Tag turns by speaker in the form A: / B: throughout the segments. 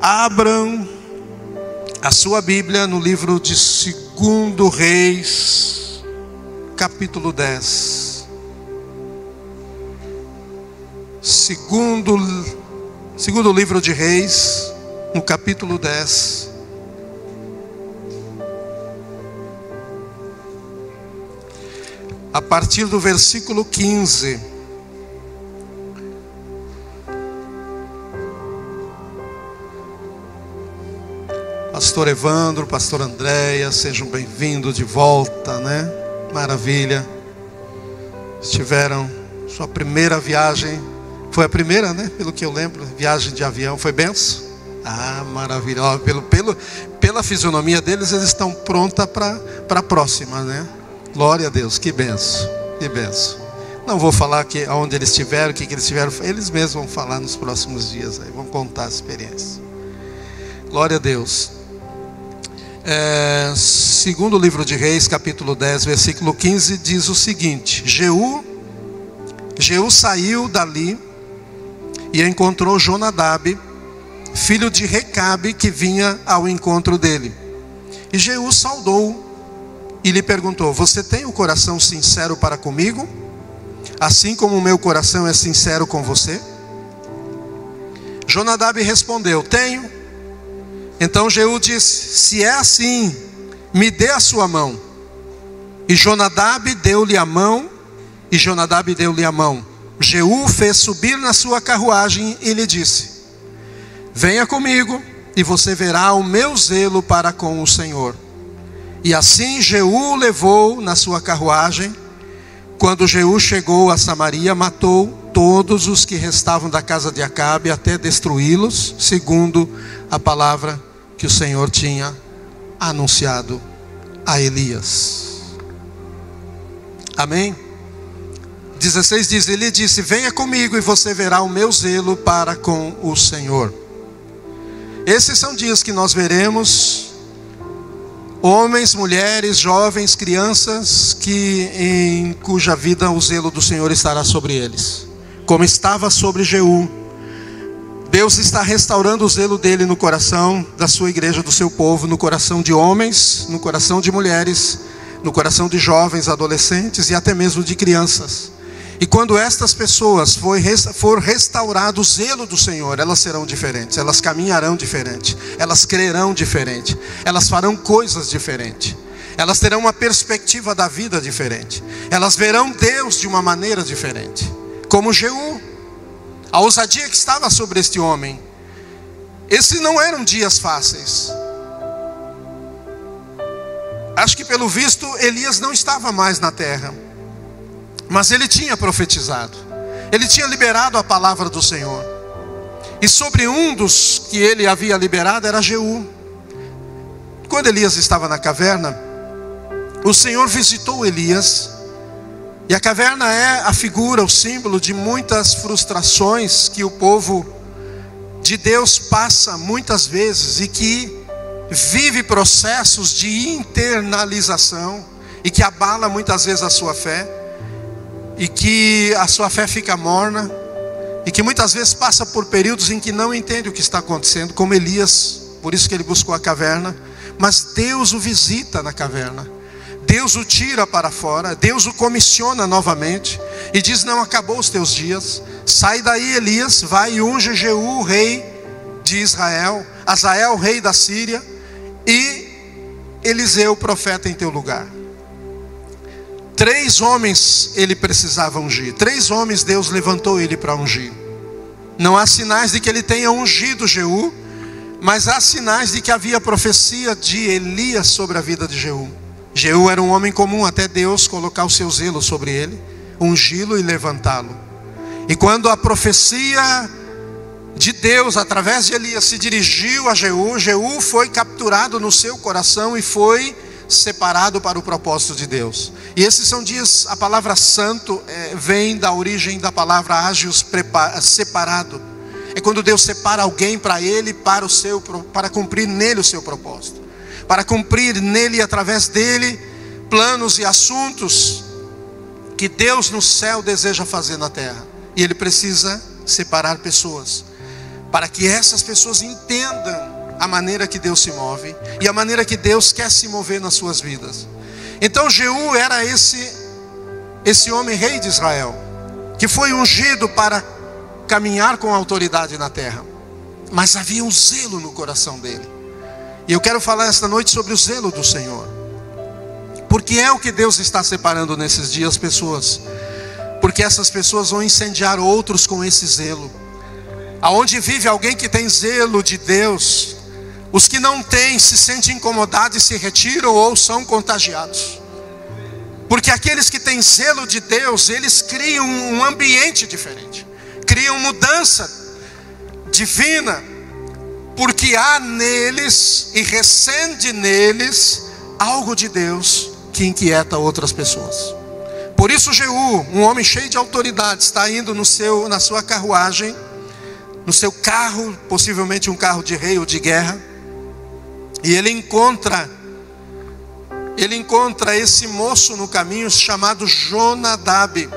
A: Abram a sua Bíblia no livro de 2 Reis, capítulo 10. Segundo livro de Reis, no capítulo 10. A partir do versículo 15. Pastor Evandro, pastor Andréia, sejam bem-vindos de volta, né? Maravilha. Estiveram sua primeira viagem, foi a primeira, né? Pelo que eu lembro, viagem de avião, foi benção? Ah, maravilha. Ó, pela fisionomia deles, eles estão prontos para a próxima, né? Glória a Deus, que benção, que benção. Não vou falar onde eles estiveram, o que eles tiveram, eles mesmos vão falar nos próximos dias, aí, vão contar a experiência. Glória a Deus. Segundo livro de Reis, capítulo 10, versículo 15, diz o seguinte: Jeú saiu dali e encontrou Jonadab, filho de Recabe, que vinha ao encontro dele. E Jeú saudou e lhe perguntou: você tem o coração sincero para comigo, assim como o meu coração é sincero com você? Jonadab respondeu: tenho. Então Jeú disse: se é assim, me dê a sua mão. E Jonadab deu-lhe a mão. Jeú fez subir na sua carruagem e lhe disse: venha comigo e você verá o meu zelo para com o Senhor. E assim Jeú levou na sua carruagem. Quando Jeú chegou a Samaria, matou todos os que restavam da casa de Acabe, até destruí-los, segundo a palavra que o Senhor tinha anunciado a Elias. Amém? 16 diz: ele disse: venha comigo e você verá o meu zelo para com o Senhor. Esses são dias que nós veremos homens, mulheres, jovens, crianças em cuja vida o zelo do Senhor estará sobre eles, como estava sobre Jeú. Deus está restaurando o zelo dele no coração da sua igreja, do seu povo, no coração de homens, no coração de mulheres, no coração de jovens, adolescentes e até mesmo de crianças. E quando estas pessoas for restaurado o zelo do Senhor, elas serão diferentes, elas caminharão diferente, elas crerão diferente, elas farão coisas diferentes, elas terão uma perspectiva da vida diferente, elas verão Deus de uma maneira diferente, como Jeú. A ousadia que estava sobre este homem. Esses não eram dias fáceis. Acho que pelo visto Elias não estava mais na terra, mas ele tinha profetizado, ele tinha liberado a palavra do Senhor. E sobre um dos que ele havia liberado era Jeú. Quando Elias estava na caverna, o Senhor visitou Elias. E a caverna é a figura, o símbolo de muitas frustrações que o povo de Deus passa muitas vezes e que vive processos de internalização e que abala muitas vezes a sua fé e que a sua fé fica morna e que muitas vezes passa por períodos em que não entende o que está acontecendo, como Elias, por isso que ele buscou a caverna. Mas Deus o visita na caverna, Deus o tira para fora, Deus o comissiona novamente e diz: não acabou os teus dias, sai daí Elias, vai e unge Jeú, rei de Israel, Azael, rei da Síria, e Eliseu, profeta, em teu lugar. 3 homens ele precisava ungir, 3 homens Deus levantou ele para ungir. Não há sinais de que ele tenha ungido Jeú, mas há sinais de que havia profecia de Elias sobre a vida de Jeú. Jeú era um homem comum até Deus colocar o seu zelo sobre ele, ungí-lo e levantá-lo. E quando a profecia de Deus através de Elias se dirigiu a Jeú, Jeú foi capturado no seu coração e foi separado para o propósito de Deus. E esses são dias, a palavra santo vem da origem da palavra ágios, separado. É quando Deus separa alguém para ele, para cumprir nele o seu propósito, para cumprir nele, através dele, planos e assuntos que Deus no céu deseja fazer na terra. E ele precisa separar pessoas para que essas pessoas entendam a maneira que Deus se move e a maneira que Deus quer se mover nas suas vidas. Então Jeú era esse homem rei de Israel, que foi ungido para caminhar com autoridade na terra, mas havia um zelo no coração dele. E eu quero falar esta noite sobre o zelo do Senhor, porque é o que Deus está separando nesses dias pessoas, porque essas pessoas vão incendiar outros com esse zelo. Aonde vive alguém que tem zelo de Deus, os que não têm se sentem incomodados e se retiram ou são contagiados. Porque aqueles que têm zelo de Deus, eles criam um ambiente diferente, criam mudança divina, porque há neles e recende neles algo de Deus que inquieta outras pessoas. Por isso Jeú, um homem cheio de autoridade, está indo na sua carruagem, no seu carro, possivelmente um carro de rei ou de guerra, e ele encontra esse moço no caminho chamado Jonadab,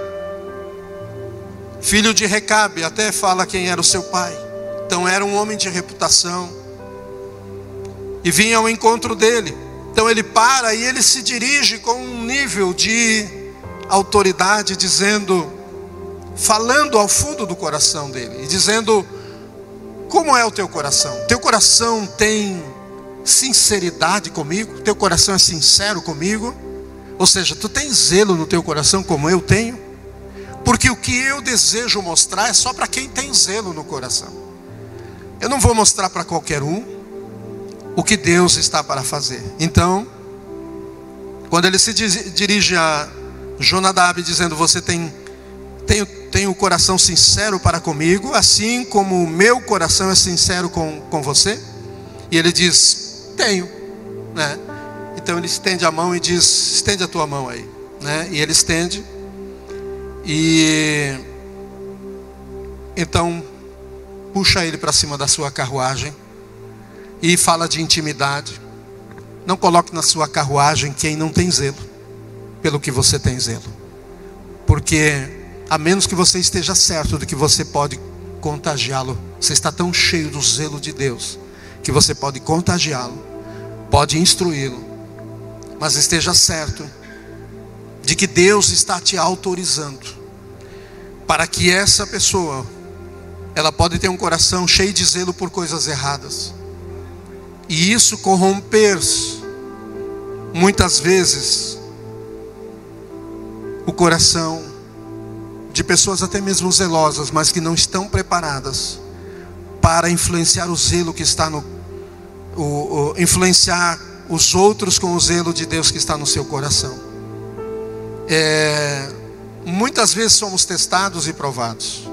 A: filho de Recabe. Até fala quem era o seu pai. Então era um homem de reputação, e vinha ao encontro dele. Então ele para e ele se dirige com um nível de autoridade, falando ao fundo do coração dele, e dizendo: como é o teu coração? Teu coração tem sinceridade comigo? Teu coração é sincero comigo? Ou seja, tu tens zelo no teu coração como eu tenho? Porque o que eu desejo mostrar é só para quem tem zelo no coração. Eu não vou mostrar para qualquer um o que Deus está para fazer. Então, quando ele se dirige a Jonadab dizendo: você tem o coração sincero para comigo, assim como o meu coração é sincero com você? E ele diz: tenho, né? Então ele estende a mão e diz: estende a tua mão aí, né? E ele estende, e então puxa ele para cima da sua carruagem e fala de intimidade. Não coloque na sua carruagem quem não tem zelo pelo que você tem zelo, porque a menos que você esteja certo de que você pode contagiá-lo, você está tão cheio do zelo de Deus que você pode contagiá-lo, pode instruí-lo, mas esteja certo de que Deus está te autorizando para que essa pessoa, ela pode ter um coração cheio de zelo por coisas erradas, e isso corromper muitas vezes o coração de pessoas até mesmo zelosas, mas que não estão preparadas para influenciar o zelo que está influenciar os outros com o zelo de Deus que está no seu coração. Muitas vezes somos testados e provados.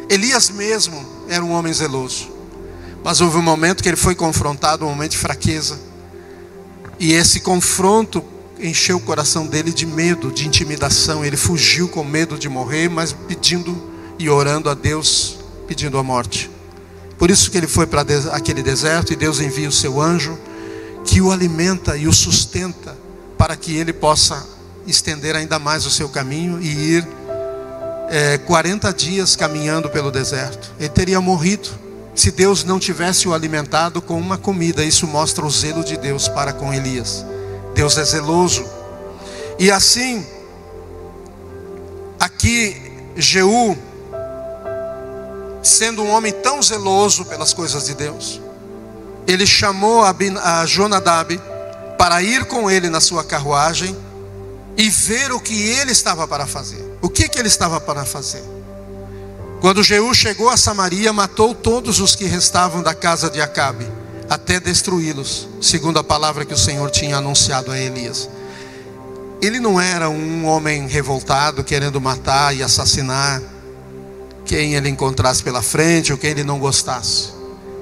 A: Elias mesmo era um homem zeloso, mas houve um momento que ele foi confrontado, um momento de fraqueza, e esse confronto encheu o coração dele de medo, de intimidação. Ele fugiu com medo de morrer, mas pedindo e orando a Deus, pedindo a morte. Por isso que ele foi para aquele deserto, e Deus envia o seu anjo, que o alimenta e o sustenta, para que ele possa estender ainda mais o seu caminho e ir 40 dias caminhando pelo deserto. Ele teria morrido se Deus não tivesse o alimentado com uma comida. Isso mostra o zelo de Deus para com Elias. Deus é zeloso. E assim, aqui Jeú, sendo um homem tão zeloso pelas coisas de Deus, ele chamou a Jonadab para ir com ele na sua carruagem e ver o que ele estava para fazer. O que ele estava para fazer? Quando Jeú chegou a Samaria, matou todos os que restavam da casa de Acabe, até destruí-los, segundo a palavra que o Senhor tinha anunciado a Elias. Ele não era um homem revoltado, querendo matar e assassinar quem ele encontrasse pela frente ou quem ele não gostasse.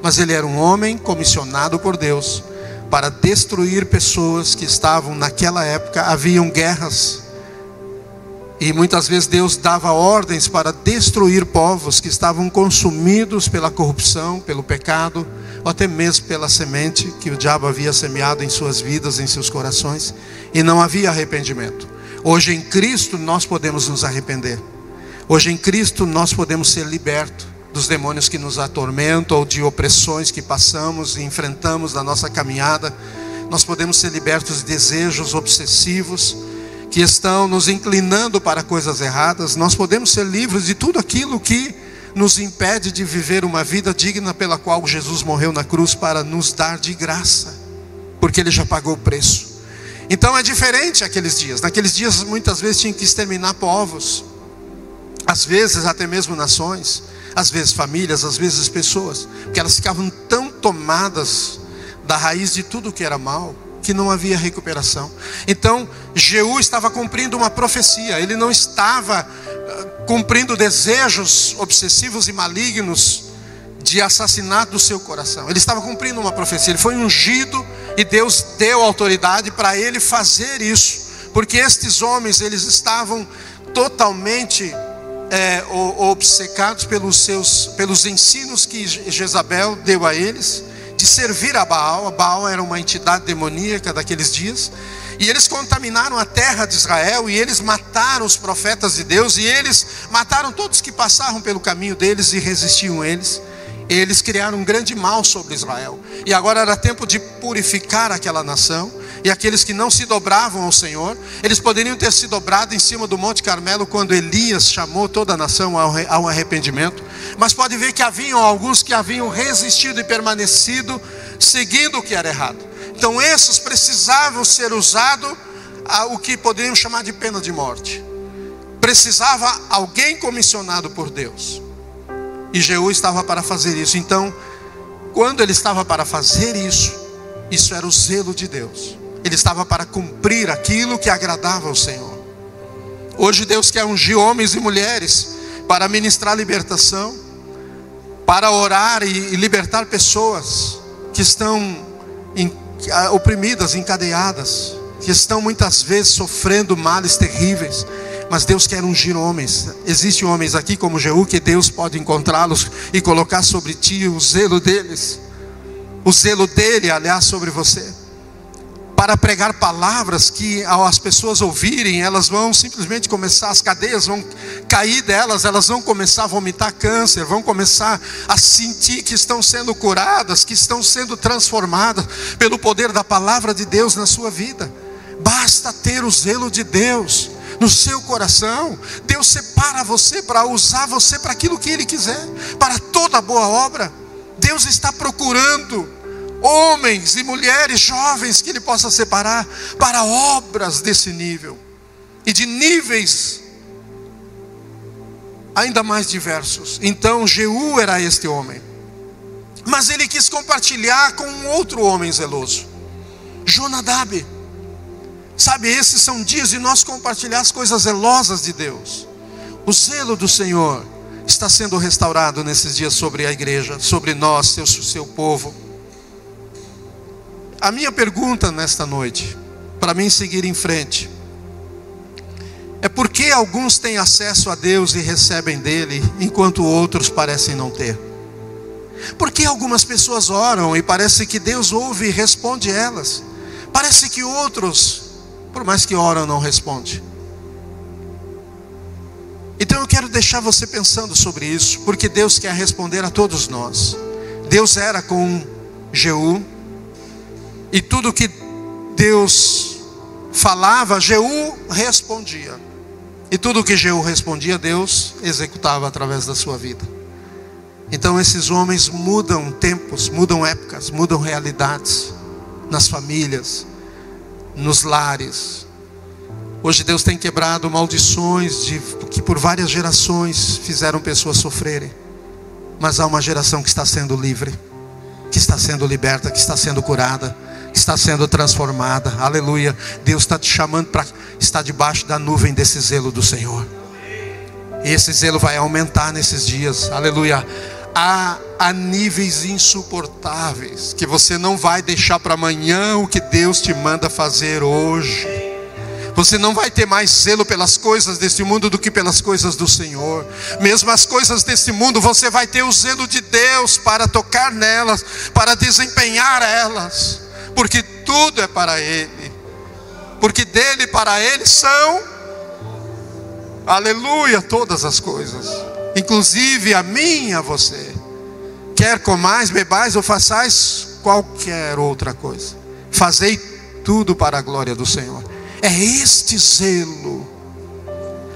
A: Mas ele era um homem comissionado por Deus para destruir pessoas que estavam naquela época. Haviam guerras, e muitas vezes Deus dava ordens para destruir povos que estavam consumidos pela corrupção, pelo pecado, ou até mesmo pela semente que o diabo havia semeado em suas vidas, em seus corações, e não havia arrependimento. Hoje em Cristo nós podemos nos arrepender. Hoje em Cristo nós podemos ser libertos. dos demônios que nos atormentam, ou de opressões que passamos e enfrentamos na nossa caminhada. Nós podemos ser libertos de desejos obsessivos que estão nos inclinando para coisas erradas. Nós podemos ser livres de tudo aquilo que nos impede de viver uma vida digna pela qual Jesus morreu na cruz para nos dar de graça, porque Ele já pagou o preço. Então é diferente aqueles dias. Naqueles dias muitas vezes tinha que exterminar povos, às vezes até mesmo nações, às vezes famílias, às vezes pessoas, porque elas ficavam tão tomadas da raiz de tudo que era mal, que não havia recuperação. Então Jeú estava cumprindo uma profecia. Ele não estava cumprindo desejos obsessivos e malignos de assassinato do seu coração. Ele estava cumprindo uma profecia. Ele foi ungido e Deus deu autoridade para ele fazer isso, porque estes homens, eles estavam totalmente obcecados pelos ensinos que Jezabel deu a eles, de servir a Baal. A Baal era uma entidade demoníaca daqueles dias, e eles contaminaram a terra de Israel, e eles mataram os profetas de Deus, e eles mataram todos que passavam pelo caminho deles e resistiam eles. Eles criaram um grande mal sobre Israel, e agora era tempo de purificar aquela nação. E aqueles que não se dobravam ao Senhor, eles poderiam ter se dobrado em cima do Monte Carmelo quando Elias chamou toda a nação ao arrependimento. Mas pode ver que haviam alguns que haviam resistido e permanecido seguindo o que era errado. Então esses precisavam ser usados o que poderíamos chamar de pena de morte. Precisava alguém comissionado por Deus, e Jeú estava para fazer isso. Então quando ele estava para fazer isso era o zelo de Deus. Ele estava para cumprir aquilo que agradava ao Senhor. Hoje Deus quer ungir homens e mulheres para ministrar libertação, para orar e libertar pessoas que estão oprimidas, encadeadas, que estão muitas vezes sofrendo males terríveis. Mas Deus quer ungir homens. Existem homens aqui como Jeú, que Deus pode encontrá-los e colocar sobre ti o zelo deles, o zelo dele, aliás, sobre você, para pregar palavras que, ao as pessoas ouvirem, elas vão simplesmente começar, as cadeias vão cair delas, elas vão começar a vomitar câncer, vão começar a sentir que estão sendo curadas, que estão sendo transformadas pelo poder da palavra de Deus na sua vida. Basta ter o zelo de Deus no seu coração. Deus separa você para usar você para aquilo que Ele quiser, para toda boa obra. Deus está procurando homens e mulheres jovens que Ele possa separar para obras desse nível, e de níveis ainda mais diversos. Então Jeú era este homem, mas ele quis compartilhar com um outro homem zeloso, Jonadab. Sabe, esses são dias de nós compartilhar as coisas zelosas de Deus. O zelo do Senhor está sendo restaurado nesses dias sobre a igreja, sobre nós, seu povo. A minha pergunta nesta noite, para mim seguir em frente, é por que alguns têm acesso a Deus e recebem dele, enquanto outros parecem não ter? Por que algumas pessoas oram e parece que Deus ouve e responde elas? Parece que outros, por mais que oram, não responde. Então eu quero deixar você pensando sobre isso, porque Deus quer responder a todos nós. Deus era com Jeú, e tudo que Deus falava, Jeú respondia. E tudo que Jeú respondia, Deus executava através da sua vida. Então esses homens mudam tempos, mudam épocas, mudam realidades nas famílias, nos lares. Hoje Deus tem quebrado maldições que por várias gerações fizeram pessoas sofrerem. Mas há uma geração que está sendo livre, que está sendo liberta, que está sendo curada, que está sendo transformada. Aleluia. Deus está te chamando para estar debaixo da nuvem desse zelo do Senhor. E esse zelo vai aumentar nesses dias. Aleluia. Há níveis insuportáveis que você não vai deixar para amanhã o que Deus te manda fazer hoje. Você não vai ter mais zelo pelas coisas deste mundo do que pelas coisas do Senhor. Mesmo as coisas deste mundo, você vai ter o zelo de Deus para tocar nelas, para desempenhar elas, porque tudo é para Ele, porque dele e para Ele são, aleluia, todas as coisas. inclusive a mim e a você. Quer comais, bebais ou façais qualquer outra coisa, fazei tudo para a glória do Senhor. É este zelo.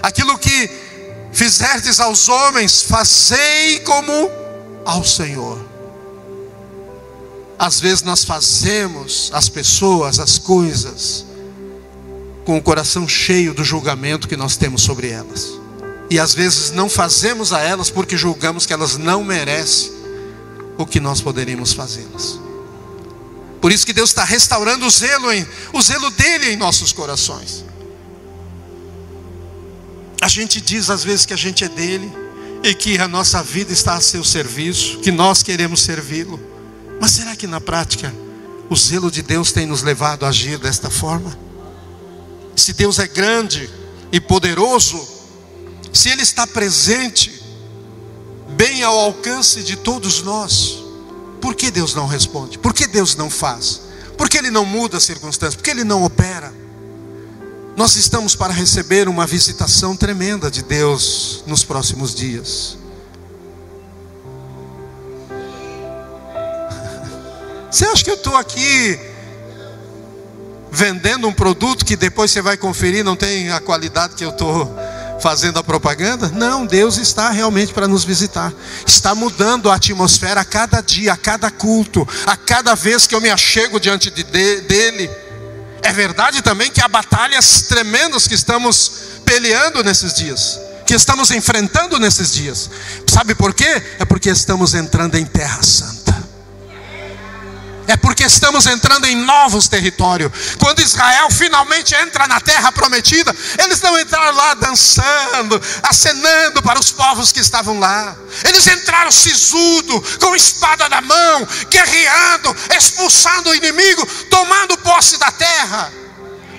A: Aquilo que fizerdes aos homens, fazei como ao Senhor. Às vezes nós fazemos as pessoas, as coisas, com o coração cheio do julgamento que nós temos sobre elas. E às vezes não fazemos a elas porque julgamos que elas não merecem o que nós poderíamos fazê-las. Por isso que Deus está restaurando o zelo dele em nossos corações. A gente diz às vezes que a gente é dele e que a nossa vida está a seu serviço, que nós queremos servi-lo. Mas será que na prática o zelo de Deus tem nos levado a agir desta forma? Se Deus é grande e poderoso, se Ele está presente, bem ao alcance de todos nós, por que Deus não responde? Por que Deus não faz? Por que Ele não muda as circunstâncias? Por que Ele não opera? Nós estamos para receber uma visitação tremenda de Deus nos próximos dias. Você acha que eu estou aqui vendendo um produto que depois você vai conferir, não tem a qualidade que eu estou fazendo a propaganda? Não, Deus está realmente para nos visitar. Está mudando a atmosfera a cada dia, a cada culto, a cada vez que eu me achego diante dele. É verdade também que há batalhas tremendas que estamos peleando nesses dias, que estamos enfrentando nesses dias. Sabe por quê? É porque estamos entrando em terra santa. É porque estamos entrando em novos territórios. Quando Israel finalmente entra na terra prometida, eles não entraram lá dançando, acenando para os povos que estavam lá. Eles entraram sisudo, com espada na mão, guerreando, expulsando o inimigo, tomando posse da terra.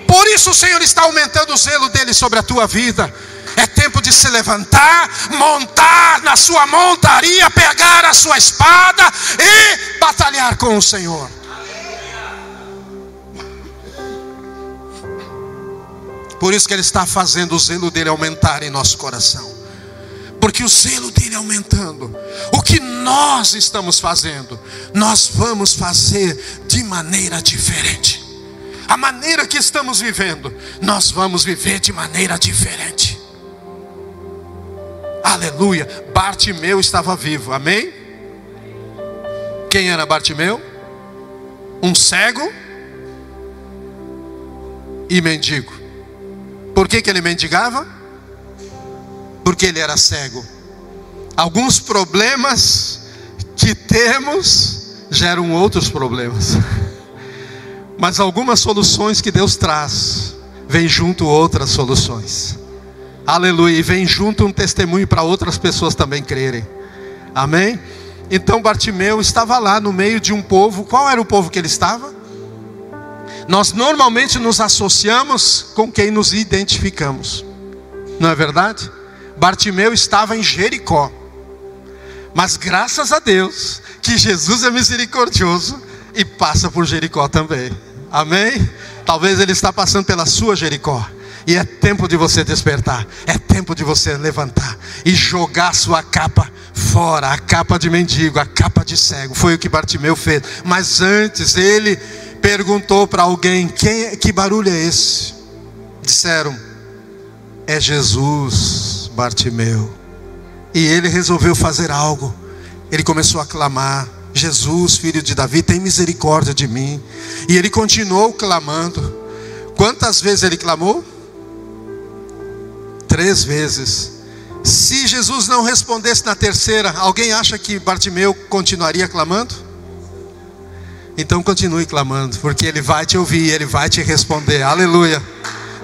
A: Por isso o Senhor está aumentando o zelo dele sobre a tua vida. É tempo de se levantar, montar na sua montaria, pegar a sua espada e batalhar com o Senhor. Por isso que Ele está fazendo o zelo dele aumentar em nosso coração. Porque o zelo dele aumentando, o que nós estamos fazendo, nós vamos fazer de maneira diferente. A maneira que estamos vivendo, nós vamos viver de maneira diferente. Aleluia. Bartimeu estava vivo, amém? Quem era Bartimeu? Um cego e mendigo. Por que ele mendigava? Porque ele era cego. Alguns problemas que temos geram outros problemas, mas algumas soluções que Deus traz, vem junto outras soluções. Aleluia. E vem junto um testemunho para outras pessoas também crerem. Amém? Então Bartimeu estava lá no meio de um povo. Qual era o povo que ele estava? Nós normalmente nos associamos com quem nos identificamos. Não é verdade? Bartimeu estava em Jericó. Mas graças a Deus que Jesus é misericordioso e passa por Jericó também. Amém? Talvez ele está passando pela sua Jericó. E é tempo de você despertar. É tempo de você levantar e jogar sua capa fora. A capa de mendigo, a capa de cego. Foi o que Bartimeu fez. Mas antes ele perguntou para alguém: que barulho é esse? Disseram: é Jesus, Bartimeu. E ele resolveu fazer algo. Ele começou a clamar: Jesus, filho de Davi, tem misericórdia de mim. E ele continuou clamando. Quantas vezes ele clamou? 3 vezes. Se Jesus não respondesse na terceira, alguém acha que Bartimeu continuaria clamando? Então continue clamando, porque Ele vai te ouvir, Ele vai te responder. Aleluia.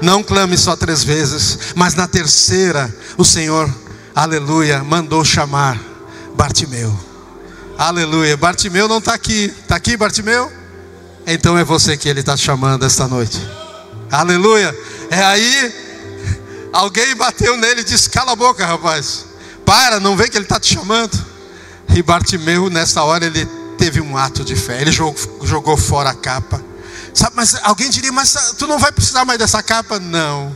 A: Não clame só 3 vezes, mas na terceira o Senhor, aleluia, mandou chamar Bartimeu. Aleluia. Bartimeu não está aqui. Está aqui, Bartimeu? Então é você que Ele está chamando esta noite. Aleluia. É aí. Alguém bateu nele e disse: cala a boca, rapaz. Para, não vê que ele está te chamando. E Bartimeu, nessa hora, ele teve um ato de fé. Ele jogou fora a capa. Sabe, mas alguém diria: mas tu não vai precisar mais dessa capa? Não.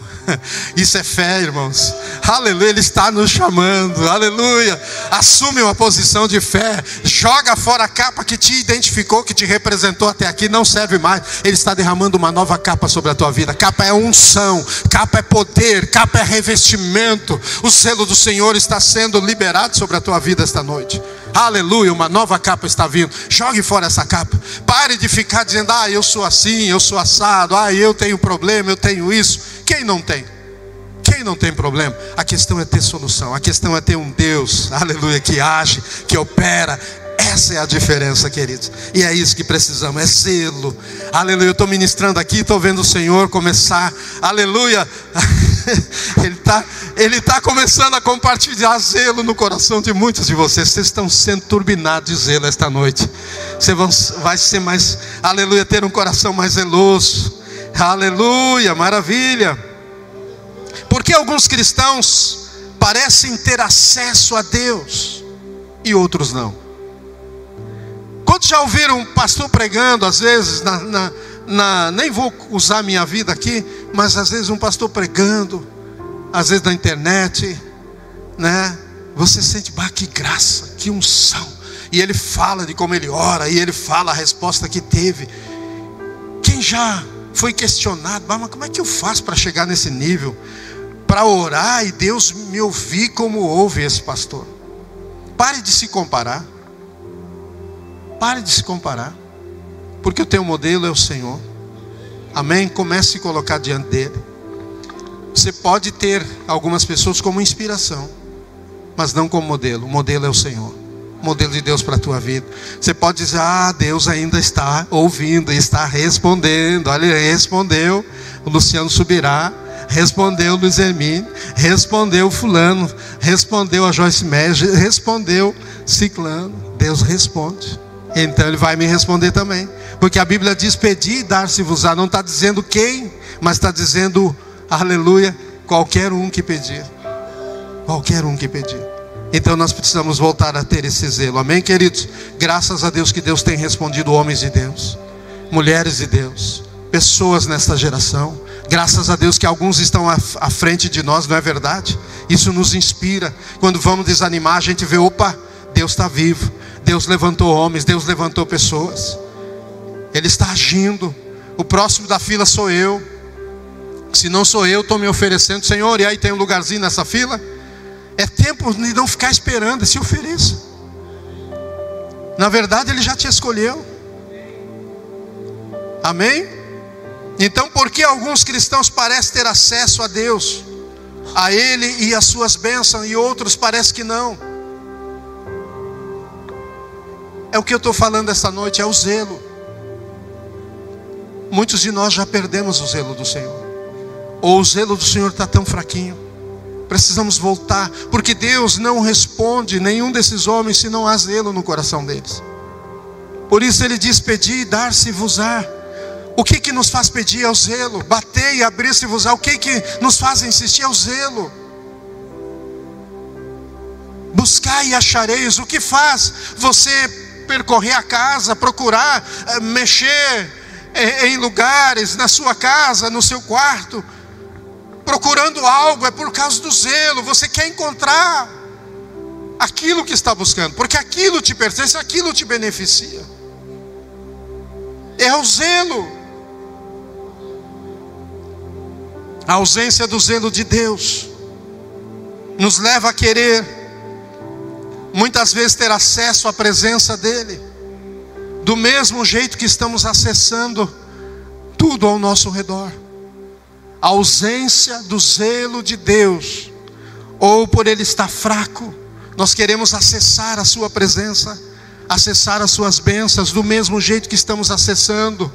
A: Isso é fé, irmãos. Aleluia, Ele está nos chamando. Aleluia. Assume uma posição de fé. Joga fora a capa que te identificou, que te representou até aqui. Não serve mais. Ele está derramando uma nova capa sobre a tua vida. Capa é unção, capa é poder, capa é revestimento. O selo do Senhor está sendo liberado sobre a tua vida esta noite. Aleluia, uma nova capa está vindo. Jogue fora essa capa. Pare de ficar dizendo: eu sou assim, eu sou assado, eu tenho problema, eu tenho isso. Quem não tem? Quem não tem problema? A questão é ter solução. A questão é ter um Deus, aleluia, que age, que opera. Essa é a diferença, queridos. E é isso que precisamos, é zelo. Aleluia, eu estou ministrando aqui, estou vendo o Senhor começar. Aleluia. Ele está começando a compartilhar zelo no coração de muitos de vocês. Vocês estão sendo turbinados de zelo esta noite. Você vai ser mais, aleluia, ter um coração mais zeloso. Aleluia, maravilha. Porque alguns cristãos parecem ter acesso a Deus e outros não. Quantos já ouviram um pastor pregando, às vezes, nem vou usar minha vida aqui, mas às vezes um pastor pregando, às vezes na internet, né? Você sente, que graça, que unção. E ele fala de como ele ora, e ele fala a resposta que teve. Quem já foi questionado: mas como é que eu faço para chegar nesse nível? Para orar e Deus me ouvir como ouve esse pastor. Pare de se comparar. Pare de se comparar. Porque o teu modelo é o Senhor. Amém? Comece a se colocar diante dele. Você pode ter algumas pessoas como inspiração, mas não como modelo. O modelo é o Senhor. O modelo de Deus para a tua vida. Você pode dizer: Deus ainda está ouvindo e está respondendo. Olha, ele respondeu o Luciano Subirá, respondeu o Luiz Hermínio, respondeu o fulano, respondeu a Joyce Meyer, respondeu Ciclano. Deus responde. Então Ele vai me responder também. Porque a Bíblia diz: pedir e dar-se-vos-á. Não está dizendo quem, mas está dizendo, aleluia, qualquer um que pedir. Qualquer um que pedir. Então nós precisamos voltar a ter esse zelo. Amém, queridos? Graças a Deus que Deus tem respondido homens de Deus, mulheres de Deus, pessoas nesta geração. Graças a Deus que alguns estão à frente de nós, não é verdade? Isso nos inspira. Quando vamos desanimar, a gente vê: opa, Deus está vivo. Deus levantou homens, Deus levantou pessoas. Ele está agindo. O próximo da fila sou eu. Se não sou eu, estou me oferecendo: Senhor, e aí tem um lugarzinho nessa fila? É tempo de não ficar esperando, se ofereça. Na verdade, Ele já te escolheu. Amém? Então, por que alguns cristãos parecem ter acesso a Deus, a Ele e as suas bênçãos, e outros parecem que não? É o que eu estou falando esta noite, é o zelo. Muitos de nós já perdemos o zelo do Senhor, ou o zelo do Senhor está tão fraquinho. Precisamos voltar, porque Deus não responde nenhum desses homens se não há zelo no coração deles. Por isso Ele diz: pedir e dar-se-vos-á. O que nos faz pedir é o zelo. Bater e abrir-se-vos-á. O que nos faz insistir é o zelo. Buscar e achareis. O que faz você percorrer a casa, procurar, mexer em lugares, na sua casa, no seu quarto, procurando algo? É por causa do zelo. Você quer encontrar aquilo que está buscando, porque aquilo te pertence, aquilo te beneficia. É o zelo. A ausência do zelo de Deus nos leva a querer, muitas vezes, ter acesso à presença dEle, do mesmo jeito que estamos acessando tudo ao nosso redor. A ausência do zelo de Deus, ou por Ele estar fraco, nós queremos acessar a sua presença, acessar as suas bênçãos, do mesmo jeito que estamos acessando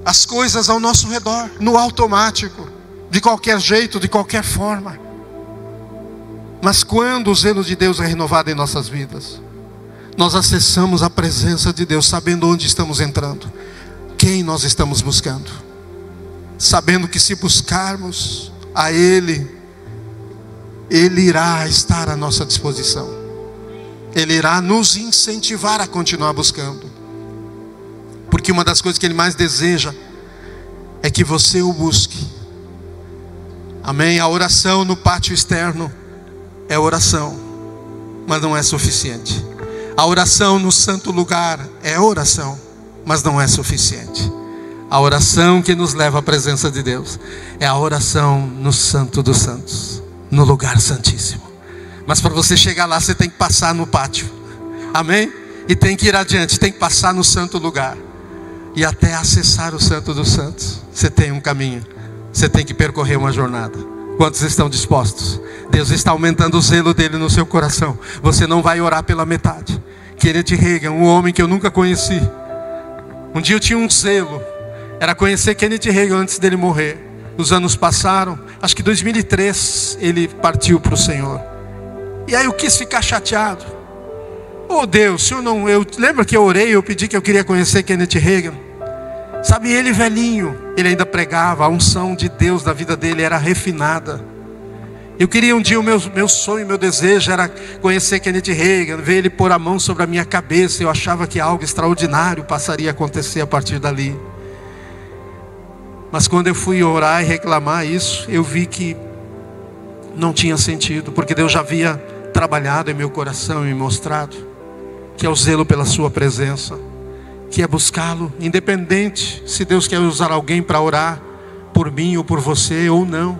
A: as coisas ao nosso redor, no automático, de qualquer jeito, de qualquer forma. Mas quando o zelo de Deus é renovado em nossas vidas, nós acessamos a presença de Deus, sabendo onde estamos entrando, quem nós estamos buscando, sabendo que se buscarmos a Ele, Ele irá estar à nossa disposição. Ele irá nos incentivar a continuar buscando. Porque uma das coisas que Ele mais deseja é que você o busque. Amém? A oração no pátio externo é oração, mas não é suficiente. A oração no santo lugar é oração, mas não é suficiente. A oração que nos leva à presença de Deus é a oração no Santo dos Santos, no lugar santíssimo. Mas para você chegar lá, você tem que passar no pátio. Amém? E tem que ir adiante, tem que passar no santo lugar. E até acessar o Santo dos Santos, você tem um caminho. Você tem que percorrer uma jornada. Quantos estão dispostos? Deus está aumentando o zelo dele no seu coração. Você não vai orar pela metade. Kenneth Hagin, um homem que eu nunca conheci. Um dia eu tinha um zelo. Era conhecer Kenneth Hagin antes dele morrer. Os anos passaram. Acho que em 2003 ele partiu para o Senhor. E aí eu quis ficar chateado. Oh Deus, Senhor não... Lembra que eu orei, eu pedi que eu queria conhecer Kenneth Hagin? Sabe, ele velhinho, ele ainda pregava, a unção de Deus na vida dele era refinada. Eu queria um dia, o meu sonho, meu desejo era conhecer Kenneth Hagin, ver ele pôr a mão sobre a minha cabeça. Eu achava que algo extraordinário passaria a acontecer a partir dali. Mas quando eu fui orar e reclamar isso, eu vi que não tinha sentido, porque Deus já havia trabalhado em meu coração e me mostrado que é o zelo pela sua presença, que é buscá-lo, independente se Deus quer usar alguém para orar por mim ou por você ou não.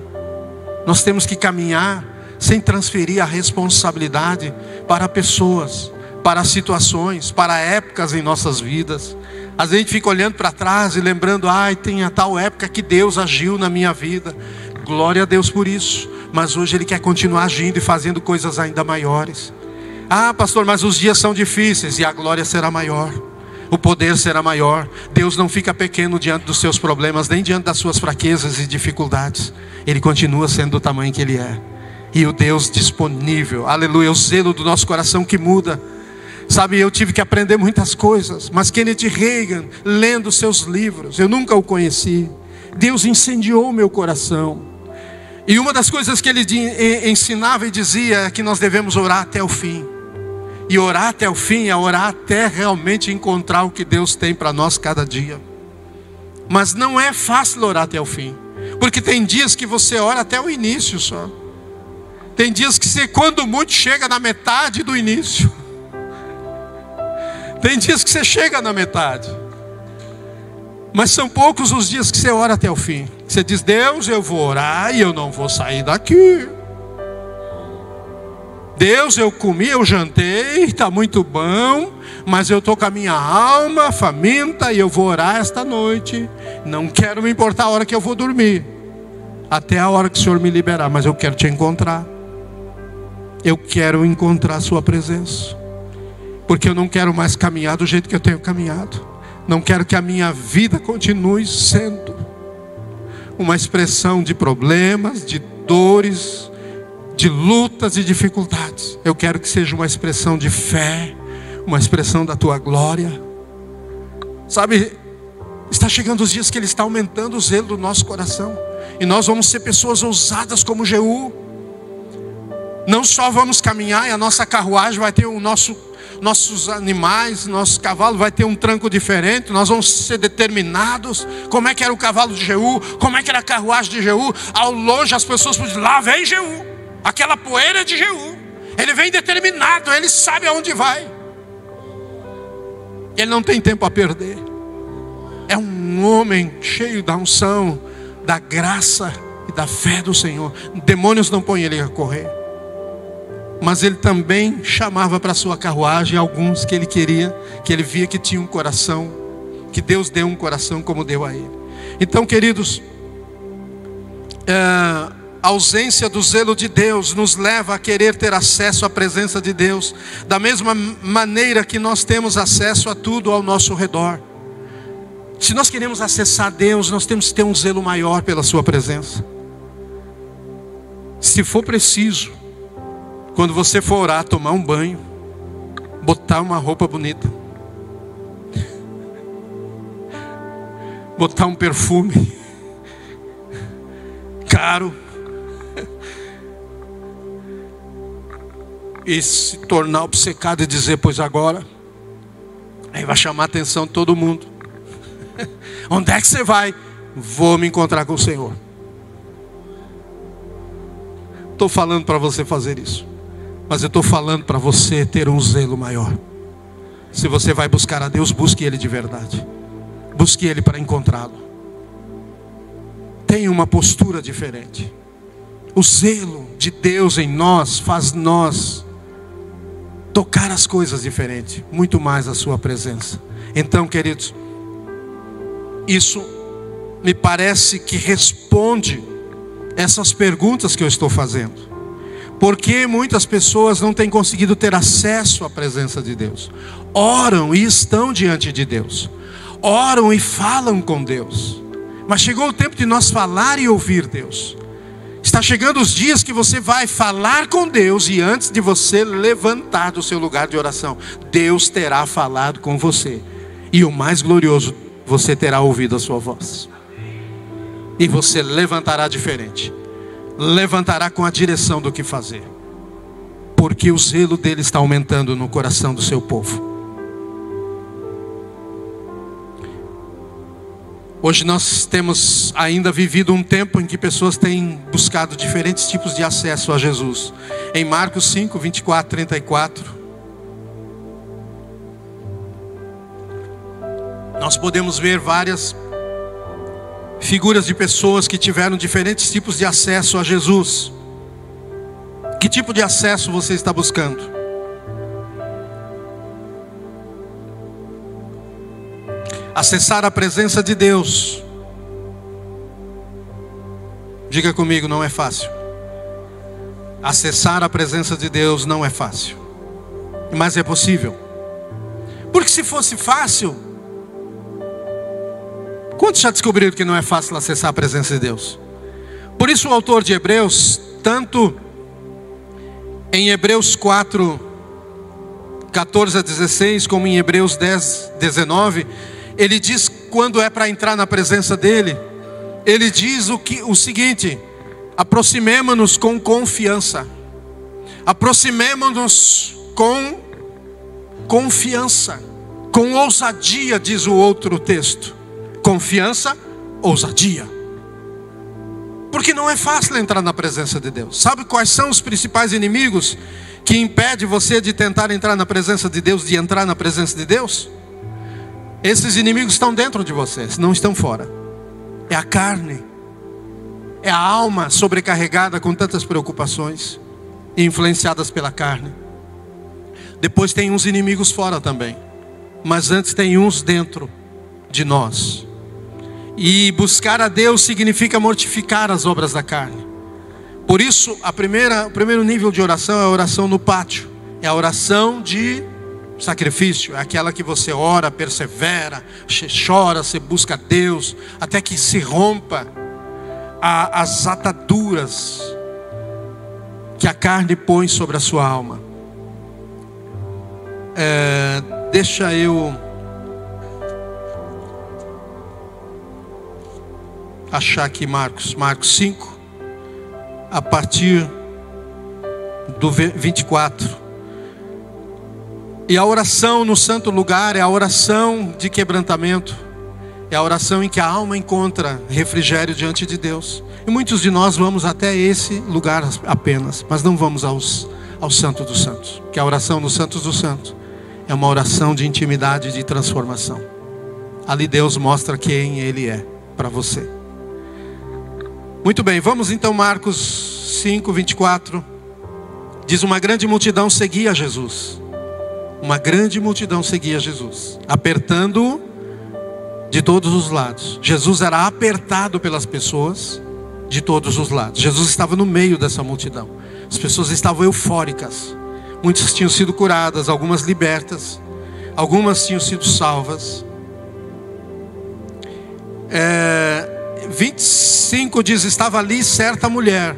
A: Nós temos que caminhar sem transferir a responsabilidade para pessoas, para situações, para épocas em nossas vidas. Às vezes a gente fica olhando para trás e lembrando, tem a tal época que Deus agiu na minha vida. Glória a Deus por isso. Mas hoje Ele quer continuar agindo e fazendo coisas ainda maiores. Pastor, mas os dias são difíceis e a glória será maior. O poder será maior. Deus não fica pequeno diante dos seus problemas, nem diante das suas fraquezas e dificuldades. Ele continua sendo do tamanho que Ele é. E o Deus disponível, aleluia, o zelo do nosso coração que muda. Sabe, eu tive que aprender muitas coisas, mas Kenneth Hagin, lendo seus livros, eu nunca o conheci. Deus incendiou o meu coração. E uma das coisas que ele ensinava e dizia é que nós devemos orar até o fim. E orar até o fim é orar até realmente encontrar o que Deus tem para nós cada dia. Mas não é fácil orar até o fim, porque tem dias que você ora até o início só. Tem dias que você, quando muito, chega na metade do início. Tem dias que você chega na metade. Mas são poucos os dias que você ora até o fim. Você diz, Deus, eu vou orar e eu não vou sair daqui. Deus, eu comi, eu jantei, está muito bom, mas eu estou com a minha alma faminta e eu vou orar esta noite. Não quero me importar a hora que eu vou dormir, até a hora que o Senhor me liberar, mas eu quero te encontrar. Eu quero encontrar a sua presença, porque eu não quero mais caminhar do jeito que eu tenho caminhado. Não quero que a minha vida continue sendo uma expressão de problemas, de dores, de lutas e dificuldades. Eu quero que seja uma expressão de fé, uma expressão da tua glória. Sabe, está chegando os dias que Ele está aumentando o zelo do nosso coração. E nós vamos ser pessoas ousadas como Jeú. Não só vamos caminhar e a nossa carruagem vai ter nossos animais, nosso cavalo vai ter um tranco diferente. Nós vamos ser determinados. Como é que era o cavalo de Jeú? Como é que era a carruagem de Jeú? Ao longe as pessoas podiam dizer, lá vem Jeú. Aquela poeira é de Jeú. Ele vem determinado, ele sabe aonde vai. Ele não tem tempo a perder. É um homem cheio da unção, da graça e da fé do Senhor. Demônios não põem ele a correr. Mas ele também chamava para a sua carruagem alguns que ele queria, que ele via que tinha um coração, que Deus deu um coração como deu a ele. Então, queridos, a ausência do zelo de Deus nos leva a querer ter acesso à presença de Deus, da mesma maneira que nós temos acesso a tudo ao nosso redor. Se nós queremos acessar Deus, nós temos que ter um zelo maior pela sua presença. Se for preciso, quando você for orar, tomar um banho, botar uma roupa bonita, botar um perfume caro e se tornar obcecado e dizer, pois agora, aí vai chamar a atenção de todo mundo. Onde é que você vai? Vou me encontrar com o Senhor. estou falando para você fazer isso, mas eu estou falando para você ter um zelo maior. Se você vai buscar a Deus, busque Ele de verdade. Busque Ele para encontrá-lo. Tenha uma postura diferente. O zelo de Deus em nós faz nós tocar as coisas diferentes, muito mais a sua presença. Então, queridos, isso me parece que responde essas perguntas que eu estou fazendo. Por que muitas pessoas não têm conseguido ter acesso à presença de Deus? Oram e estão diante de Deus. Oram e falam com Deus. Mas chegou o tempo de nós falar e ouvir Deus. Está chegando os dias que você vai falar com Deus, e antes de você levantar do seu lugar de oração, Deus terá falado com você. E o mais glorioso, você terá ouvido a sua voz. E você levantará diferente. Levantará com a direção do que fazer. Porque o zelo dele está aumentando no coração do seu povo. Hoje nós temos ainda vivido um tempo em que pessoas têm buscado diferentes tipos de acesso a Jesus. Em Marcos 5, 24, 34, nós podemos ver várias figuras de pessoas que tiveram diferentes tipos de acesso a Jesus. Que tipo de acesso você está buscando? Acessar a presença de Deus. Diga comigo, não é fácil. Acessar a presença de Deus não é fácil, mas é possível. Porque se fosse fácil, quantos já descobriram que não é fácil acessar a presença de Deus? Por isso o autor de Hebreus, tanto em Hebreus 4, 14 a 16, como em Hebreus 10, 19, ele diz quando é para entrar na presença dele. Ele diz o seguinte: aproximemo-nos com confiança. Aproximemo-nos com confiança, com ousadia, diz o outro texto. Confiança, ousadia. Porque não é fácil entrar na presença de Deus. Sabe quais são os principais inimigos que impedem você de tentar entrar na presença de Deus, de entrar na presença de Deus? Esses inimigos estão dentro de você, não estão fora. É a carne, é a alma sobrecarregada com tantas preocupações, influenciadas pela carne. Depois tem uns inimigos fora também, mas antes tem uns dentro de nós. E buscar a Deus significa mortificar as obras da carne. Por isso, o primeiro nível de oração é a oração no pátio. É a oração de sacrifício. É aquela que você ora, persevera, chora, você busca a Deus, até que se rompa as ataduras que a carne põe sobre a sua alma. Deixa eu achar aqui Marcos 5, a partir do 24. E a oração no santo lugar é a oração de quebrantamento. É a oração em que a alma encontra refrigério diante de Deus. E muitos de nós vamos até esse lugar apenas, mas não vamos ao Santo dos Santos. Que a oração no Santo dos Santos é uma oração de intimidade e de transformação. Ali Deus mostra quem Ele é para você. Muito bem, vamos então Marcos 5, 24. Diz: uma grande multidão seguia Jesus. Uma grande multidão seguia Jesus, apertando-o de todos os lados. Jesus era apertado pelas pessoas de todos os lados. Jesus estava no meio dessa multidão. As pessoas estavam eufóricas. Muitas tinham sido curadas, algumas libertas, algumas tinham sido salvas. 25 diz: estava ali certa mulher.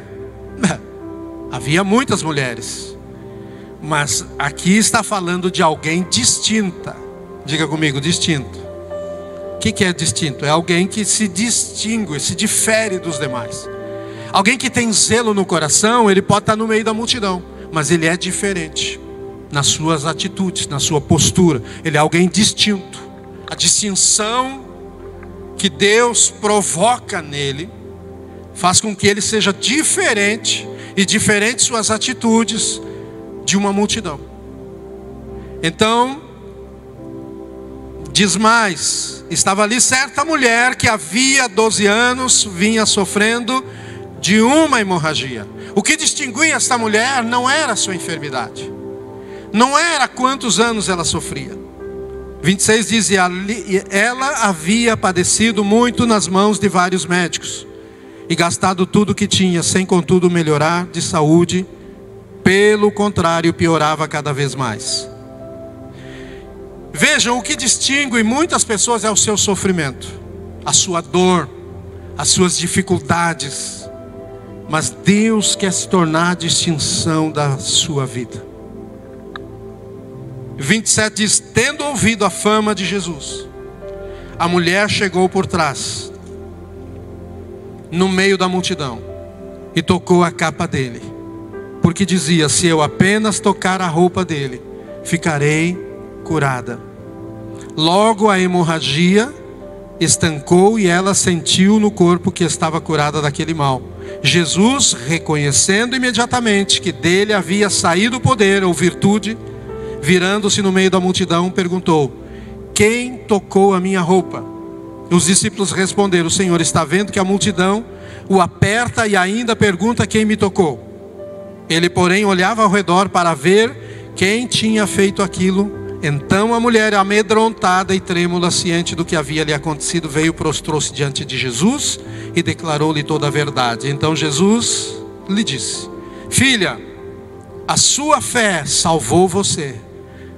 A: Havia muitas mulheres, mas aqui está falando de alguém distinta. Diga comigo, distinto. O que é distinto? É alguém que se distingue, se difere dos demais. Alguém que tem zelo no coração, ele pode estar no meio da multidão, mas ele é diferente nas suas atitudes, na sua postura. Ele é alguém distinto. A distinção que Deus provoca nele faz com que ele seja diferente e diferentes suas atitudes de uma multidão. Então, diz mais: estava ali certa mulher que havia 12 anos vinha sofrendo de uma hemorragia. O que distinguia esta mulher não era a sua enfermidade, não era quantos anos ela sofria. 26 diz: ela havia padecido muito nas mãos de vários médicos e gastado tudo o que tinha, sem contudo melhorar de saúde. Pelo contrário, piorava cada vez mais. Vejam, o que distingue muitas pessoas é o seu sofrimento, a sua dor, as suas dificuldades. Mas Deus quer se tornar a distinção da sua vida. 27 diz: tendo ouvido a fama de Jesus, a mulher chegou por trás, no meio da multidão, e tocou a capa dele, porque dizia: se eu apenas tocar a roupa dele, ficarei curada. Logo a hemorragia estancou e ela sentiu no corpo que estava curada daquele mal. Jesus, reconhecendo imediatamente que dele havia saído o poder ou virtude, virando-se no meio da multidão, perguntou: quem tocou a minha roupa? Os discípulos responderam: o Senhor está vendo que a multidão o aperta e ainda pergunta quem me tocou. Ele, porém, olhava ao redor para ver quem tinha feito aquilo. Então a mulher, amedrontada e trêmula, ciente do que havia lhe acontecido, veio, prostrou-se diante de Jesus e declarou-lhe toda a verdade. Então Jesus lhe disse: filha, a sua fé salvou você.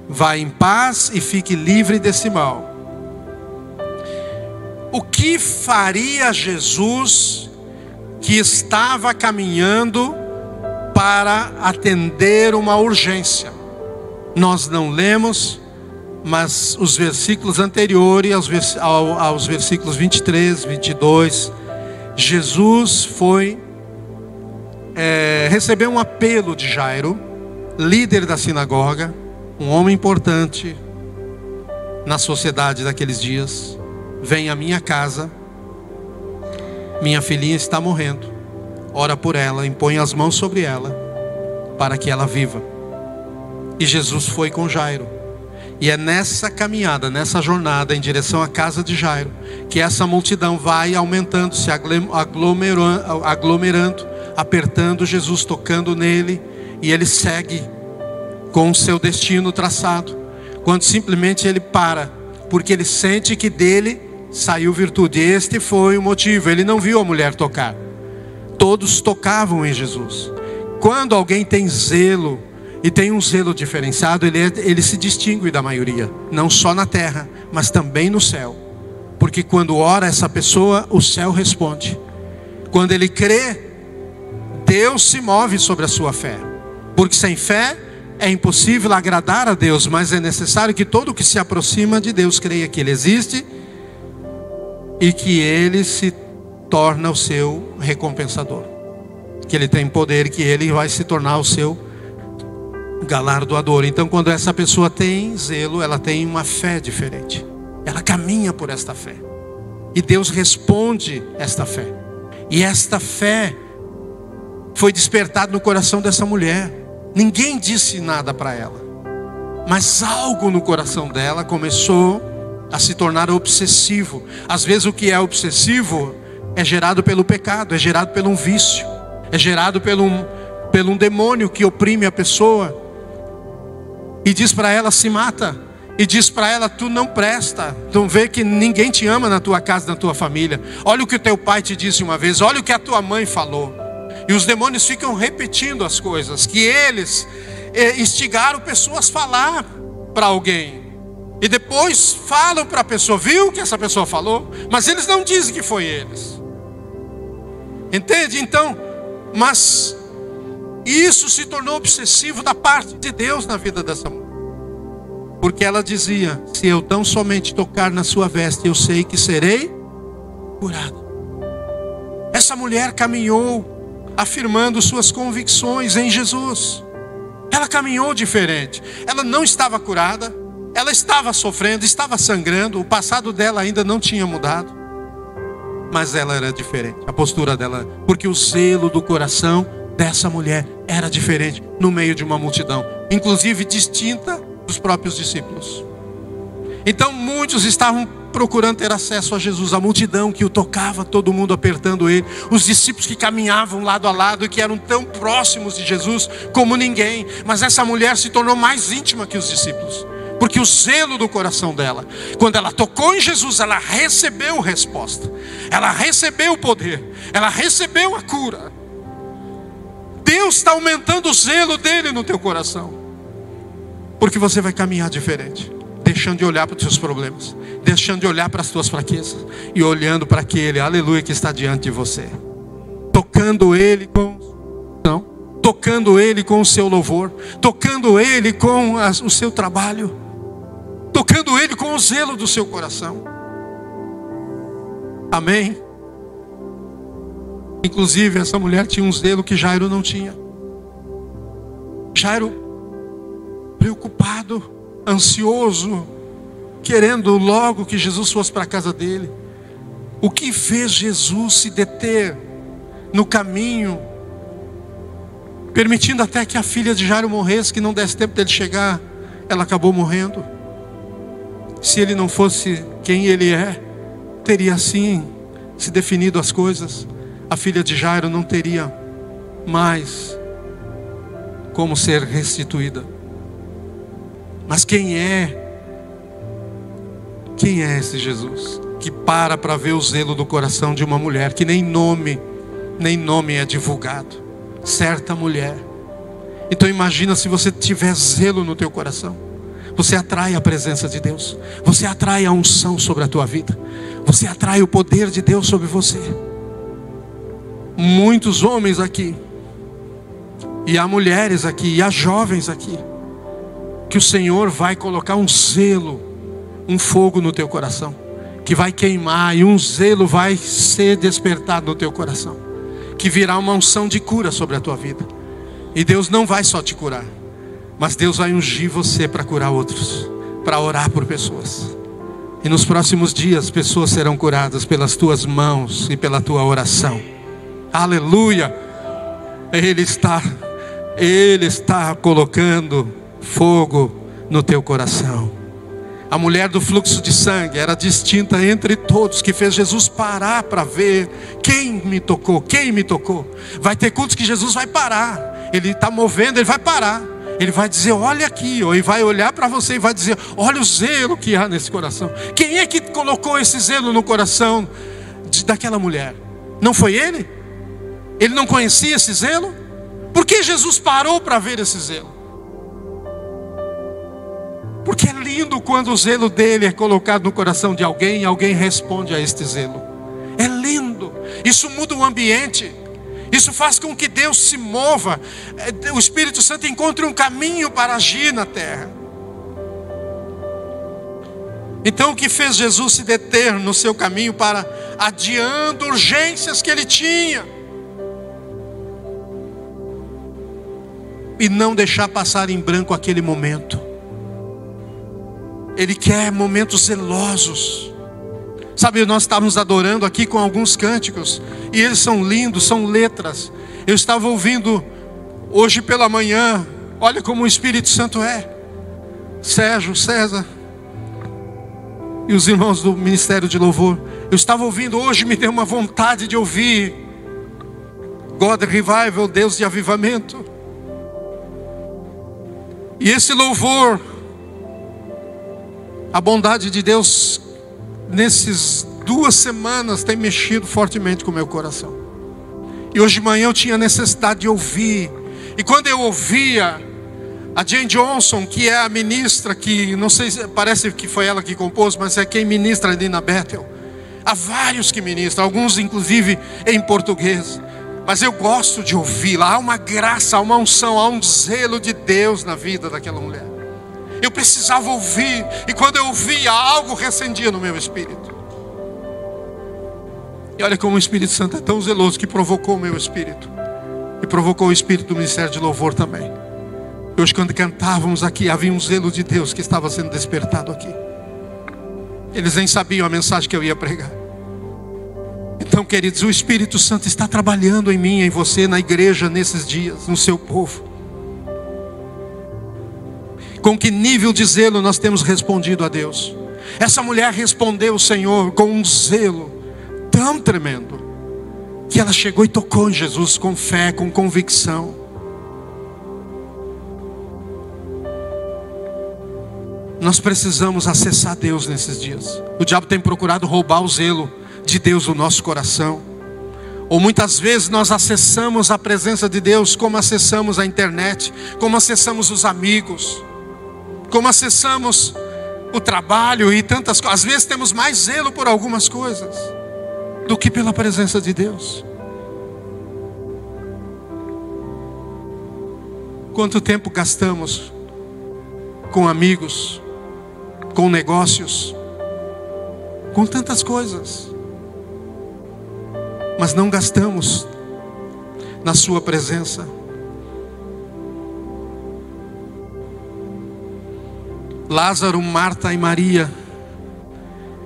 A: Vá em paz e fique livre desse mal. O que faria Jesus, que estava caminhando para atender uma urgência? Nós não lemos, mas os versículos anteriores aos versículos 23, 22, Jesus foi receber um apelo de Jairo, líder da sinagoga, um homem importante na sociedade daqueles dias. Vem à minha casa, minha filhinha está morrendo, ora por ela, impõe as mãos sobre ela, para que ela viva. E Jesus foi com Jairo. E é nessa caminhada, nessa jornada em direção à casa de Jairo, que essa multidão vai aumentando, se aglomerando, apertando Jesus, tocando nele, e ele segue com o seu destino traçado, quando simplesmente ele para, porque ele sente que dele saiu virtude. Este foi o motivo. Ele não viu a mulher tocar, todos tocavam em Jesus. Quando alguém tem zelo, e tem um zelo diferenciado, ele se distingue da maioria, não só na terra, mas também no céu. Porque quando ora essa pessoa, o céu responde. Quando ele crê, Deus se move sobre a sua fé. Porque sem fé é impossível agradar a Deus, mas é necessário que todo que se aproxima de Deus creia que Ele existe e que Ele se torna o seu recompensador, que Ele tem poder e que Ele vai se tornar o seu galardoador. Então, quando essa pessoa tem zelo, ela tem uma fé diferente, ela caminha por esta fé, e Deus responde esta fé. E esta fé foi despertada no coração dessa mulher. Ninguém disse nada para ela, mas algo no coração dela começou a se tornar obsessivo. Às vezes o que é obsessivo é gerado pelo pecado, é gerado pelo um vício, é gerado pelo um demônio que oprime a pessoa e diz para ela: se mata, e diz para ela: tu não presta, tu vê que ninguém te ama na tua casa, na tua família, olha o que o teu pai te disse uma vez, olha o que a tua mãe falou. E os demônios ficam repetindo as coisas que eles instigaram pessoas a falar para alguém, e depois falam para a pessoa: viu o que essa pessoa falou? Mas eles não dizem que foi eles. Entende? Então, mas isso se tornou obsessivo da parte de Deus na vida dessa mulher, porque ela dizia: se eu tão somente tocar na sua veste, eu sei que serei curada. Essa mulher caminhou afirmando suas convicções em Jesus. Ela caminhou diferente. Ela não estava curada, ela estava sofrendo, estava sangrando, o passado dela ainda não tinha mudado, mas ela era diferente, a postura dela, porque o zelo do coração dessa mulher era diferente no meio de uma multidão, inclusive distinta dos próprios discípulos. Então muitos estavam procurando ter acesso a Jesus, a multidão que o tocava, todo mundo apertando ele, os discípulos que caminhavam lado a lado e que eram tão próximos de Jesus como ninguém. Mas essa mulher se tornou mais íntima que os discípulos, porque o zelo do coração dela, quando ela tocou em Jesus, ela recebeu resposta, ela recebeu o poder, ela recebeu a cura. Deus está aumentando o zelo dele no teu coração, porque você vai caminhar diferente, deixando de olhar para os seus problemas, deixando de olhar para as tuas fraquezas e olhando para aquele, aleluia, que está diante de você, tocando ele tocando ele com o seu louvor, tocando ele com o seu trabalho, tocando ele com o zelo do seu coração. Amém? Inclusive essa mulher tinha um zelo que Jairo não tinha. Jairo, preocupado, ansioso, querendo logo que Jesus fosse para a casa dele. O que fez Jesus se deter no caminho, permitindo até que a filha de Jairo morresse, que não desse tempo dele chegar, ela acabou morrendo. Se ele não fosse quem ele é, teria assim se definido as coisas. A filha de Jairo não teria mais como ser restituída. Mas quem é esse Jesus que para ver o zelo do coração de uma mulher que nem nome é divulgado? Certa mulher. Então imagina se você tiver zelo no teu coração, você atrai a presença de Deus, você atrai a unção sobre a tua vida, você atrai o poder de Deus sobre você. Muitos homens aqui, e há mulheres aqui, e há jovens aqui, que o Senhor vai colocar um zelo, um fogo no teu coração, que vai queimar, e um zelo vai ser despertado no teu coração, que virá uma unção de cura sobre a tua vida. E Deus não vai só te curar, mas Deus vai ungir você para curar outros, para orar por pessoas. E nos próximos dias pessoas serão curadas pelas tuas mãos e pela tua oração. Aleluia! Ele está colocando fogo no teu coração. A mulher do fluxo de sangue era distinta entre todos, que fez Jesus parar para ver quem me tocou. Vai ter cultos que Jesus vai parar, ele está movendo, ele vai parar, ele vai dizer, olha aqui, ou ele vai olhar para você e vai dizer, olha o zelo que há nesse coração. Quem é que colocou esse zelo no coração daquela mulher? Não foi ele? Ele não conhecia esse zelo? Por que Jesus parou para ver esse zelo? Porque é lindo quando o zelo dele é colocado no coração de alguém e alguém responde a este zelo. É lindo. Isso muda o ambiente. Isso faz com que Deus se mova. O Espírito Santo encontre um caminho para agir na terra. Então o que fez Jesus se deter no seu caminho para adiando urgências que ele tinha e não deixar passar em branco aquele momento. Ele quer momentos zelosos. Sabe, nós estávamos adorando aqui com alguns cânticos, e eles são lindos, são letras. Eu estava ouvindo hoje pela manhã, olha como o Espírito Santo é. Sérgio, César e os irmãos do Ministério de Louvor, eu estava ouvindo hoje, me deu uma vontade de ouvir God Revival, Deus de avivamento. E esse louvor, a bondade de Deus nessas 2 semanas tem mexido fortemente com o meu coração. E hoje de manhã eu tinha necessidade de ouvir. E quando eu ouvia a Jane Johnson, que é a ministra que, não sei, parece que foi ela que compôs, mas é quem ministra ali na Bethel. Há vários que ministram, alguns inclusive em português. Mas eu gosto de ouvi-la. Há uma graça, há uma unção, há um zelo de Deus na vida daquela mulher. Eu precisava ouvir, e quando eu ouvia, algo recendia no meu espírito. E olha como o Espírito Santo é tão zeloso que provocou o meu espírito, e provocou o espírito do Ministério de Louvor também. E hoje quando cantávamos aqui, havia um zelo de Deus que estava sendo despertado aqui. Eles nem sabiam a mensagem que eu ia pregar. Então Então, queridos, o Espírito Santo está trabalhando em mim, em você, na igreja, nesses dias, no seu povo. Com que nível de zelo nós temos respondido a Deus? Essa mulher respondeu ao Senhor com um zelo tão tremendo, que ela chegou e tocou em Jesus com fé, com convicção. Nós precisamos acessar Deus nesses dias. O diabo tem procurado roubar o zelo de Deus no nosso coração. Ou muitas vezes nós acessamos a presença de Deus como acessamos a internet, como acessamos os amigos, como acessamos o trabalho e tantas coisas. Às vezes temos mais zelo por algumas coisas do que pela presença de Deus. Quanto tempo gastamos com amigos, com negócios, com tantas coisas, mas não gastamos na sua presença. Lázaro, Marta e Maria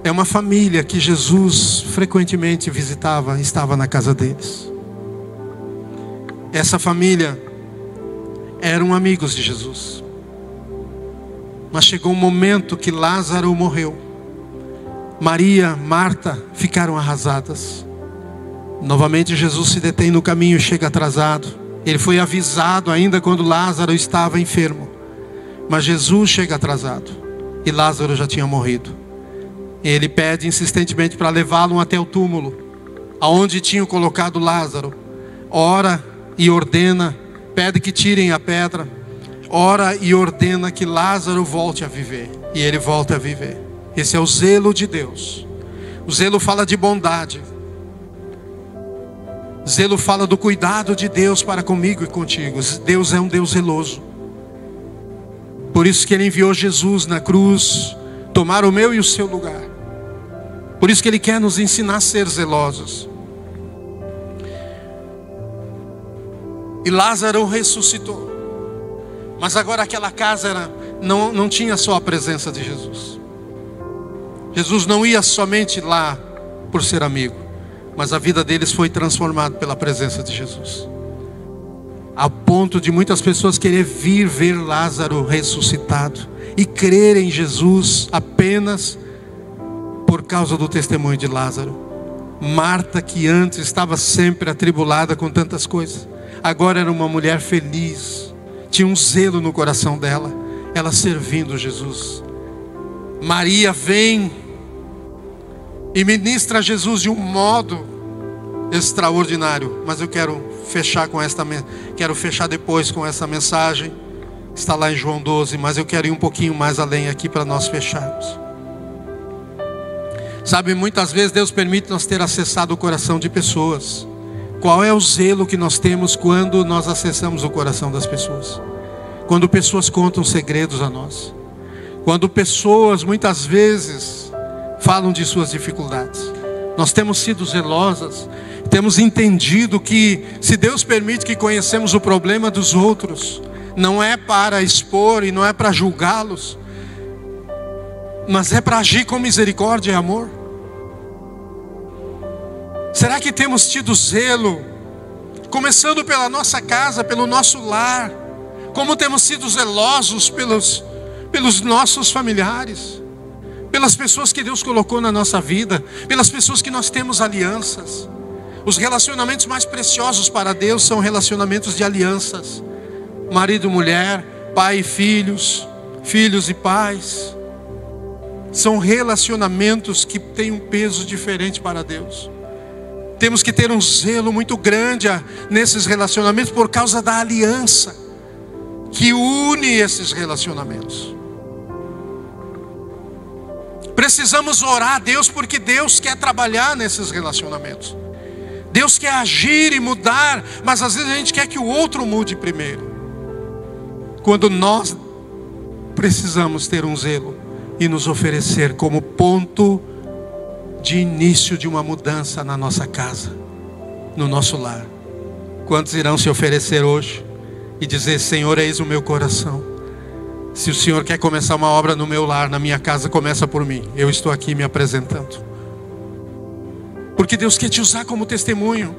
A: é uma família que Jesus frequentemente visitava, estava na casa deles. Essa família eram amigos de Jesus. Mas chegou um momento que Lázaro morreu. Maria, Marta ficaram arrasadas. Novamente Jesus se detém no caminho e chega atrasado. Ele foi avisado ainda quando Lázaro estava enfermo. Mas Jesus chega atrasado e Lázaro já tinha morrido. Ele pede insistentemente para levá-lo até o túmulo, aonde tinham colocado Lázaro. Ora e ordena, pede que tirem a pedra. Ora e ordena que Lázaro volte a viver. E ele volta a viver. Esse é o zelo de Deus. O zelo fala de bondade. Zelo fala do cuidado de Deus para comigo e contigo. Deus é um Deus zeloso. Por isso que Ele enviou Jesus na cruz, tomar o meu e o seu lugar. Por isso que Ele quer nos ensinar a ser zelosos. E Lázaro ressuscitou. Mas agora aquela casa não tinha só a presença de Jesus. Jesus não ia somente lá por ser amigo, mas a vida deles foi transformada pela presença de Jesus. A ponto de muitas pessoas querer vir ver Lázaro ressuscitado e crer em Jesus apenas por causa do testemunho de Lázaro. Marta, que antes estava sempre atribulada com tantas coisas, agora era uma mulher feliz, tinha um zelo no coração dela, ela servindo Jesus. Maria vem e ministra a Jesus de um modo extraordinário. Mas eu quero fechar depois com essa mensagem. Está lá em João 12, mas eu quero ir um pouquinho mais além aqui para nós fecharmos. Sabe, muitas vezes Deus permite nós ter acessado o coração de pessoas. Qual é o zelo que nós temos quando nós acessamos o coração das pessoas? Quando pessoas contam segredos a nós. Quando pessoas muitas vezes falam de suas dificuldades. Nós temos sido zelosas. Temos entendido que se Deus permite que conhecemos o problema dos outros, não é para expor e não é para julgá-los, mas é para agir com misericórdia e amor. Será que temos tido zelo, começando pela nossa casa, pelo nosso lar, como temos sido zelosos pelos nossos familiares, pelas pessoas que Deus colocou na nossa vida, pelas pessoas que nós temos alianças? Os relacionamentos mais preciosos para Deus são relacionamentos de alianças. Marido e mulher, pai e filhos, filhos e pais. São relacionamentos que têm um peso diferente para Deus. Temos que ter um zelo muito grande nesses relacionamentos por causa da aliança que une esses relacionamentos. Precisamos orar a Deus porque Deus quer trabalhar nesses relacionamentos. Deus quer agir e mudar, mas às vezes a gente quer que o outro mude primeiro. Quando nós precisamos ter um zelo e nos oferecer como ponto de início de uma mudança na nossa casa, no nosso lar. Quantos irão se oferecer hoje e dizer: Senhor, eis o meu coração. Se o Senhor quer começar uma obra no meu lar, na minha casa, começa por mim. Eu estou aqui me apresentando. Porque Deus quer te usar como testemunho.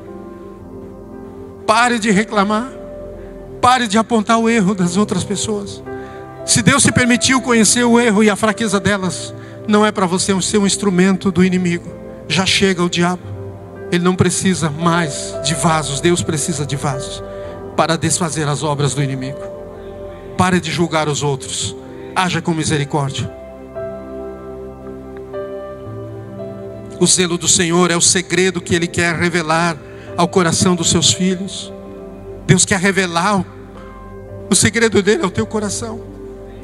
A: Pare de reclamar. Pare de apontar o erro das outras pessoas. Se Deus te permitiu conhecer o erro e a fraqueza delas, não é para você ser um instrumento do inimigo. Já chega o diabo. Ele não precisa mais de vasos. Deus precisa de vasos para desfazer as obras do inimigo. Pare de julgar os outros. Haja com misericórdia. O zelo do Senhor é o segredo que Ele quer revelar ao coração dos seus filhos. Deus quer revelar o segredo dele ao teu coração.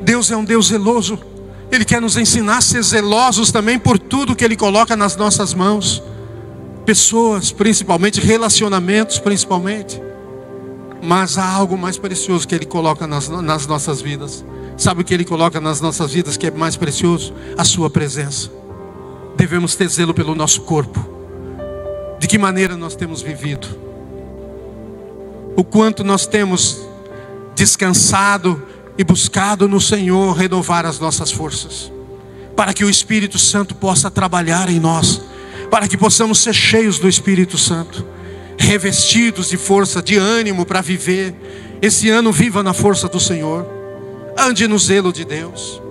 A: Deus é um Deus zeloso. Ele quer nos ensinar a ser zelosos também por tudo que Ele coloca nas nossas mãos. Pessoas, principalmente, relacionamentos, principalmente. Mas há algo mais precioso que Ele coloca nas nossas vidas. Sabe o que Ele coloca nas nossas vidas que é mais precioso? A sua presença. Devemos ter zelo pelo nosso corpo. De que maneira nós temos vivido? O quanto nós temos descansado e buscado no Senhor renovar as nossas forças, para que o Espírito Santo possa trabalhar em nós, para que possamos ser cheios do Espírito Santo, revestidos de força, de ânimo para viver. Esse ano viva na força do Senhor. Ande no zelo de Deus.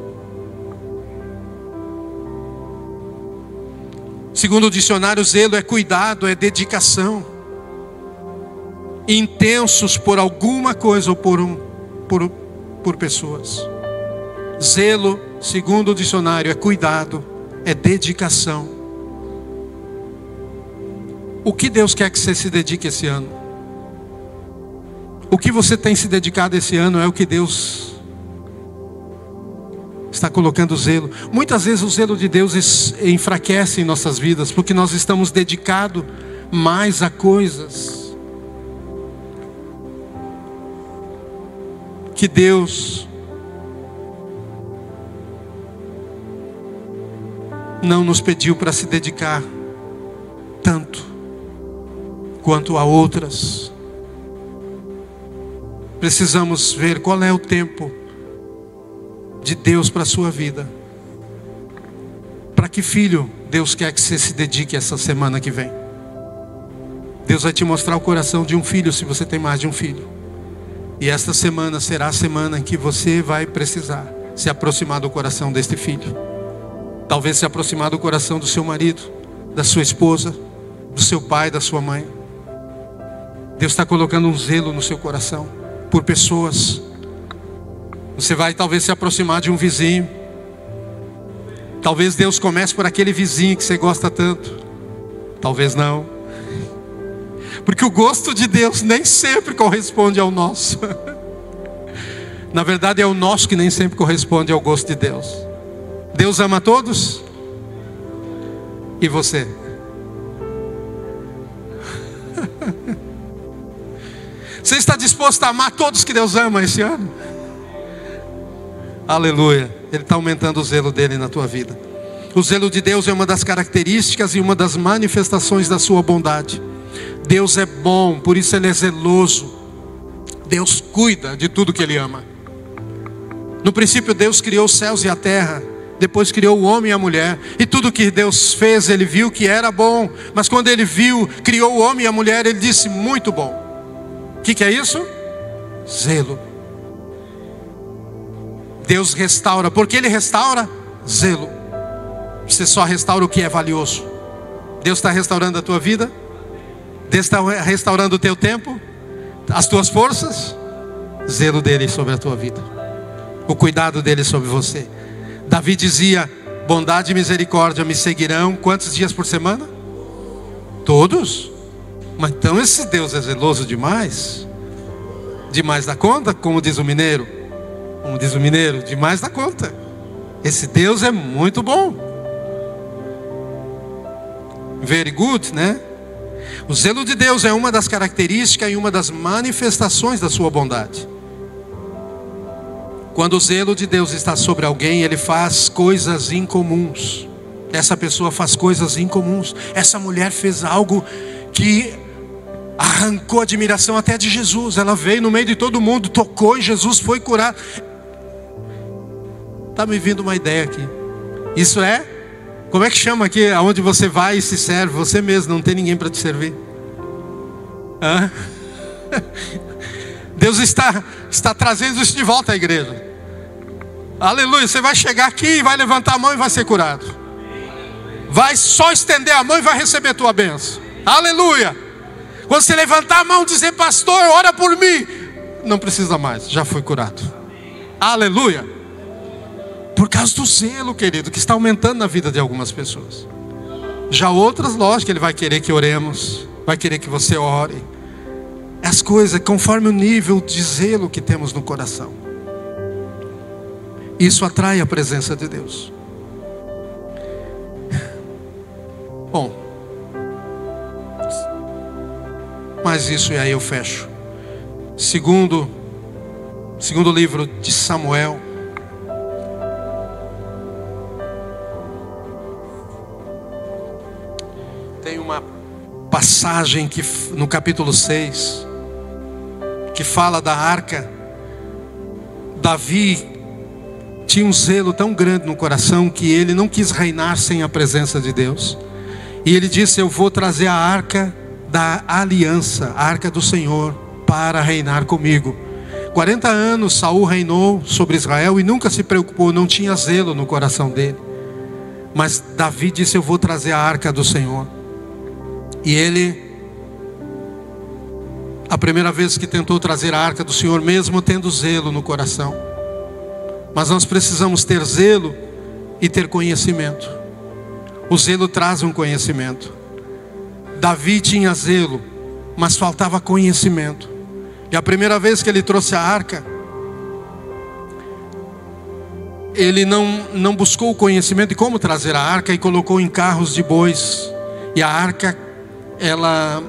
A: Segundo o dicionário, zelo é cuidado, é dedicação. Intensos por alguma coisa ou por pessoas. Zelo, segundo o dicionário, é cuidado, é dedicação. O que Deus quer que você se dedique esse ano? O que você tem se dedicado esse ano é o que Deus está colocando zelo. Muitas vezes o zelo de Deus enfraquece em nossas vidas, porque nós estamos dedicados mais a coisas que Deus não nos pediu para se dedicar tanto quanto a outras. Precisamos ver qual é o tempo de Deus para a sua vida. Para que filho Deus quer que você se dedique essa semana que vem? Deus vai te mostrar o coração de um filho, se você tem mais de um filho. E esta semana será a semana em que você vai precisar se aproximar do coração deste filho. Talvez se aproximar do coração do seu marido, da sua esposa, do seu pai, da sua mãe. Deus está colocando um zelo no seu coração por pessoas. Você vai talvez se aproximar de um vizinho. Talvez Deus comece por aquele vizinho que você gosta tanto. Talvez não. Porque o gosto de Deus nem sempre corresponde ao nosso. Na verdade é o nosso que nem sempre corresponde ao gosto de Deus. Deus ama todos. E você? Você está disposto a amar todos que Deus ama esse ano? Aleluia. Ele está aumentando o zelo dele na tua vida. O zelo de Deus é uma das características e uma das manifestações da sua bondade. Deus é bom, por isso Ele é zeloso. Deus cuida de tudo que Ele ama. No princípio Deus criou os céus e a terra. Depois criou o homem e a mulher. E tudo que Deus fez, Ele viu que era bom. Mas quando Ele viu, criou o homem e a mulher, Ele disse, muito bom. O que é isso? Zelo. Deus restaura. Por que Ele restaura? Zelo. Você só restaura o que é valioso. Deus está restaurando a tua vida? Deus está restaurando o teu tempo? As tuas forças? Zelo dele sobre a tua vida. O cuidado dele sobre você. Davi dizia, bondade e misericórdia me seguirão quantos dias por semana? Todos? Mas então esse Deus é zeloso demais? Demais da conta, como diz o mineiro. Como diz o mineiro, demais da conta. Esse Deus é muito bom. Very good, né? O zelo de Deus é uma das características e uma das manifestações da sua bondade. Quando o zelo de Deus está sobre alguém, ele faz coisas incomuns. Essa pessoa faz coisas incomuns. Essa mulher fez algo que arrancou a admiração até de Jesus. Ela veio no meio de todo mundo, tocou e Jesus foi curar. Está me vindo uma ideia aqui. Isso é Como é que chama aqui, aonde você vai e se serve? Você mesmo, não tem ninguém para te servir. Hã? Deus está trazendo isso de volta à igreja. Aleluia, você vai chegar aqui, vai levantar a mão e vai ser curado. Vai só estender a mão e vai receber a tua bênção. Aleluia. Quando você levantar a mão e dizer, pastor, ora por mim, não precisa mais, já foi curado. Aleluia. Por causa do zelo, querido, que está aumentando na vida de algumas pessoas. Já outras, lógico, ele vai querer que oremos, vai querer que você ore. As coisas conforme o nível de zelo que temos no coração. Isso atrai a presença de Deus. Bom, mas isso, e aí eu fecho. Segundo livro de Samuel, tem uma passagem que, no capítulo 6, que fala da arca. Davi tinha um zelo tão grande no coração que ele não quis reinar sem a presença de Deus. E ele disse, eu vou trazer a arca da aliança, a arca do Senhor, para reinar comigo. 40 anos Saul reinou sobre Israel e nunca se preocupou, não tinha zelo no coração dele. Mas Davi disse, eu vou trazer a arca do Senhor. E ele, a primeira vez que tentou trazer a arca do Senhor, mesmo tendo zelo no coração. Mas nós precisamos ter zelo e ter conhecimento. O zelo traz um conhecimento. Davi tinha zelo, mas faltava conhecimento. E a primeira vez que ele trouxe a arca, ele não buscou o conhecimento de como trazer a arca e colocou em carros de bois. E a arca,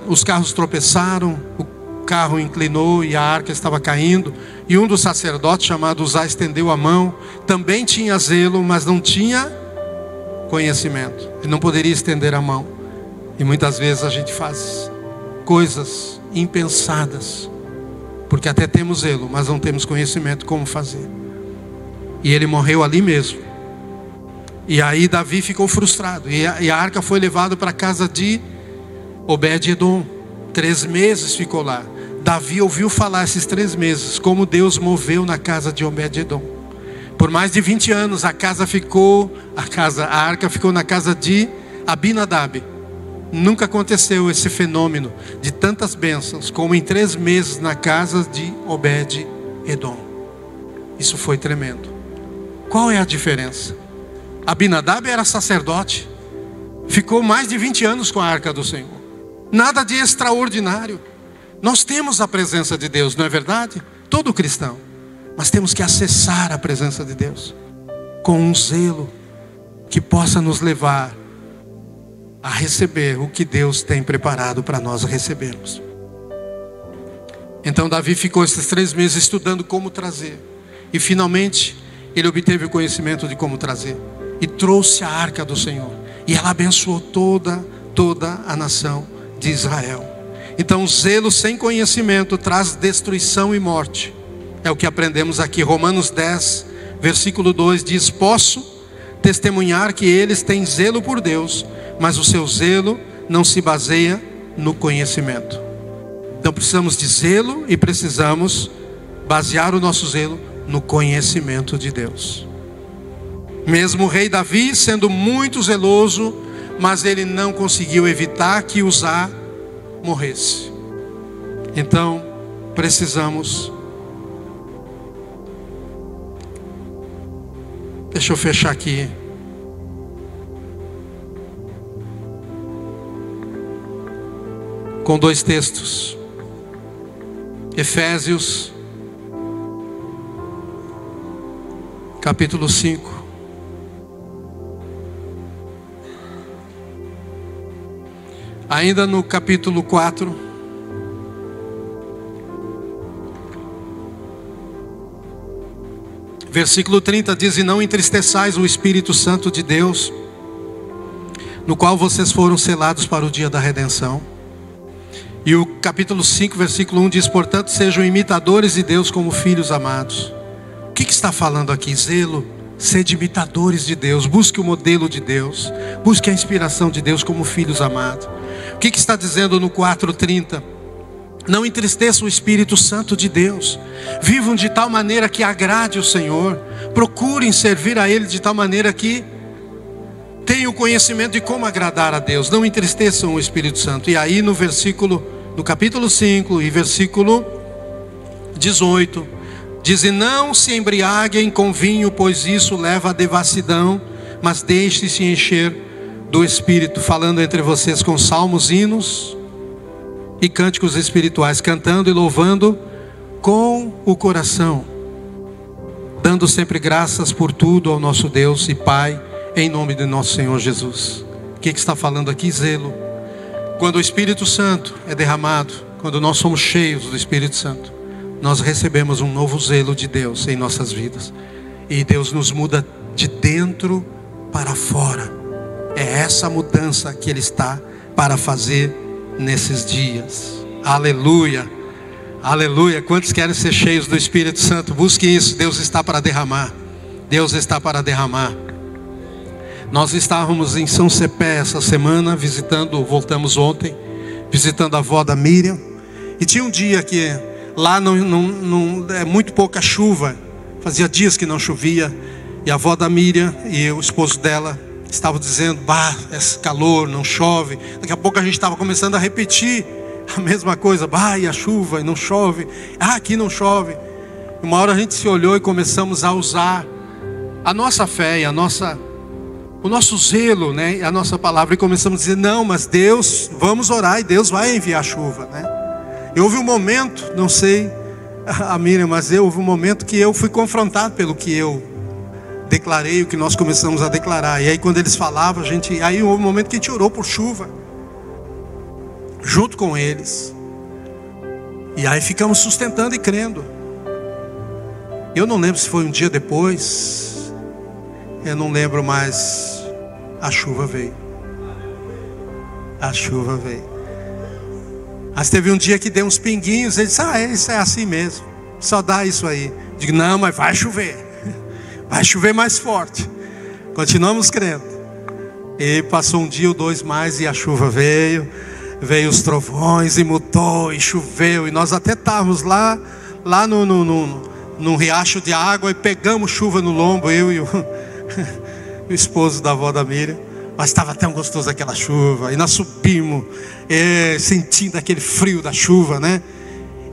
A: os carros tropeçaram, o carro inclinou e a arca estava caindo. E um dos sacerdotes, chamado Uzá, estendeu a mão. Também tinha zelo, mas não tinha conhecimento. Ele não poderia estender a mão. E muitas vezes a gente faz coisas impensadas, porque até temos zelo, mas não temos conhecimento como fazer. E ele morreu ali mesmo. E aí Davi ficou frustrado. E a arca foi levada para a casa de Obed-edom. 3 meses ficou lá. Davi ouviu falar esses 3 meses como Deus moveu na casa de Obed-edom. Por mais de 20 anos a arca ficou na casa de Abinadab. Nunca aconteceu esse fenômeno de tantas bênçãos como em 3 meses na casa de Obed-edom. Isso foi tremendo. Qual é a diferença? Abinadab era sacerdote, ficou mais de 20 anos com a arca do Senhor. Nada de extraordinário. Nós temos a presença de Deus, não é verdade? Todo cristão. Mas temos que acessar a presença de Deus com um zelo que possa nos levar a receber o que Deus tem preparado para nós recebermos. Então Davi ficou esses 3 meses estudando como trazer. E finalmente ele obteve o conhecimento de como trazer. E trouxe a arca do Senhor. E ela abençoou toda a nação de Israel. Então zelo sem conhecimento traz destruição e morte. É o que aprendemos aqui. Romanos 10, versículo 2 diz, posso testemunhar que eles têm zelo por Deus, mas o seu zelo não se baseia no conhecimento. Então precisamos de zelo e precisamos basear o nosso zelo no conhecimento de Deus. Mesmo o rei Davi sendo muito zeloso, mas ele não conseguiu evitar que Uzá morresse. Então precisamos. Deixa eu fechar aqui. Com 2 textos. Efésios, capítulo 5. Ainda no capítulo 4. Versículo 30 diz, e não entristeçais o Espírito Santo de Deus, no qual vocês foram selados para o dia da redenção. E o capítulo 5, versículo 1 diz, portanto, sejam imitadores de Deus como filhos amados. O que está falando aqui? Zelo Sede imitadores de Deus. Busque o modelo de Deus. Busque a inspiração de Deus como filhos amados. O que está dizendo no 4:30? Não entristeçam o Espírito Santo de Deus. Vivam de tal maneira que agrade o Senhor. Procurem servir a Ele de tal maneira que tenham conhecimento de como agradar a Deus. Não entristeçam o Espírito Santo. E aí no capítulo 5 e versículo 18, diz: e não se embriaguem com vinho, pois isso leva à devassidão, mas deixe-se encher do Espírito, falando entre vocês com salmos, hinos e cânticos espirituais, cantando e louvando com o coração, dando sempre graças por tudo ao nosso Deus e Pai, em nome de nosso Senhor Jesus. O que está falando aqui? Zelo. Quando o Espírito Santo é derramado, quando nós somos cheios do Espírito Santo, nós recebemos um novo zelo de Deus em nossas vidas. E Deus nos muda de dentro para fora. É essa mudança que Ele está para fazer nesses dias. Aleluia, aleluia. Quantos querem ser cheios do Espírito Santo? Busque isso. Deus está para derramar. Deus está para derramar. Nós estávamos em São Cepé essa semana, voltamos ontem, visitando a avó da Miriam. E tinha um dia que lá não é muito pouca chuva, fazia dias que não chovia. E a avó da Miriam e o esposo dela estavam dizendo: bah, esse calor, não chove. Daqui a pouco a gente estava começando a repetir a mesma coisa: bah, e a chuva, e não chove. Ah, aqui não chove. Uma hora a gente se olhou e começamos a usar a nossa fé e o nosso zelo, né, a nossa palavra, e começamos a dizer: não, mas Deus, vamos orar e Deus vai enviar chuva, né? E houve um momento, não sei a Miriam, mas houve um momento que eu fui confrontado pelo que eu declarei, o que nós começamos a declarar. E aí quando eles falavam, aí houve um momento que a gente orou por chuva junto com eles. E aí ficamos sustentando e crendo. Eu não lembro se foi um dia depois, eu não lembro mais. A chuva veio. A chuva veio. Mas teve um dia que deu uns pinguinhos. Ele disse: isso é assim mesmo, só dá isso aí. Digo: não, mas vai chover. Vai chover mais forte. Continuamos crendo. E passou um dia ou dois mais e a chuva veio. Veio os trovões e mudou e choveu. E nós até estávamos lá num riacho de água e pegamos chuva no lombo, eu e o esposo da avó da Miriam. Mas estava tão gostoso aquela chuva. E nós subimos, sentindo aquele frio da chuva, né?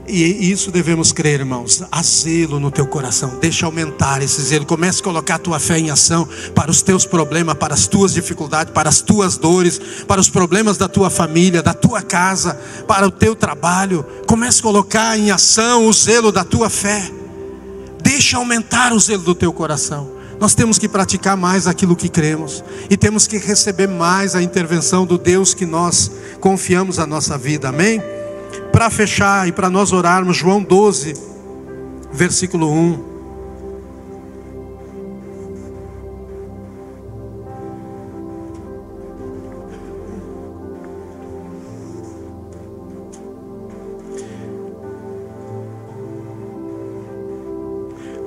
A: E isso devemos crer, irmãos. Há zelo no teu coração. Deixa aumentar esse zelo. Comece a colocar a tua fé em ação para os teus problemas, para as tuas dificuldades, para as tuas dores, para os problemas da tua família, da tua casa, para o teu trabalho. Comece a colocar em ação o zelo da tua fé. Deixa aumentar o zelo do teu coração. Nós temos que praticar mais aquilo que cremos. E temos que receber mais a intervenção do Deus que nós confiamos a nossa vida. Amém? Para fechar e para nós orarmos, João 12, versículo 1.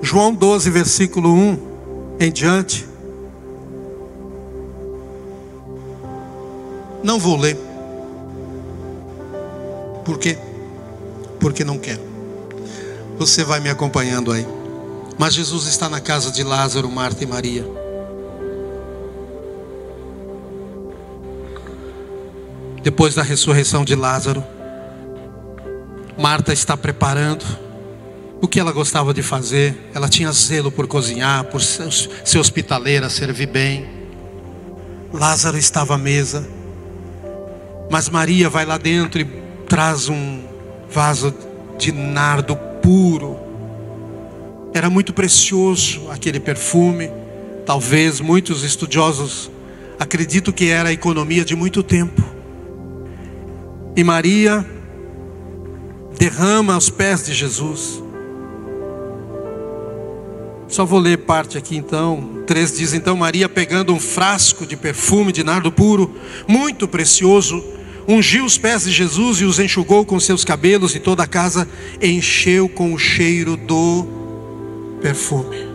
A: João 12, versículo 1 em diante. Não vou ler. Por quê? Porque não quero. Você vai me acompanhando aí. Mas Jesus está na casa de Lázaro, Marta e Maria. Depois da ressurreição de Lázaro, Marta está preparando o que ela gostava de fazer. Ela tinha zelo por cozinhar, por ser hospitaleira, servir bem. Lázaro estava à mesa. Mas Maria vai lá dentro e traz um vaso de nardo puro. Era muito precioso aquele perfume. Talvez muitos estudiosos acreditam que era a economia de muito tempo. E Maria derrama aos pés de Jesus. Só vou ler parte aqui então. 3 diz: então Maria, pegando um frasco de perfume de nardo puro, muito precioso, ungiu os pés de Jesus e os enxugou com seus cabelos, e toda a casa encheu com o cheiro do perfume.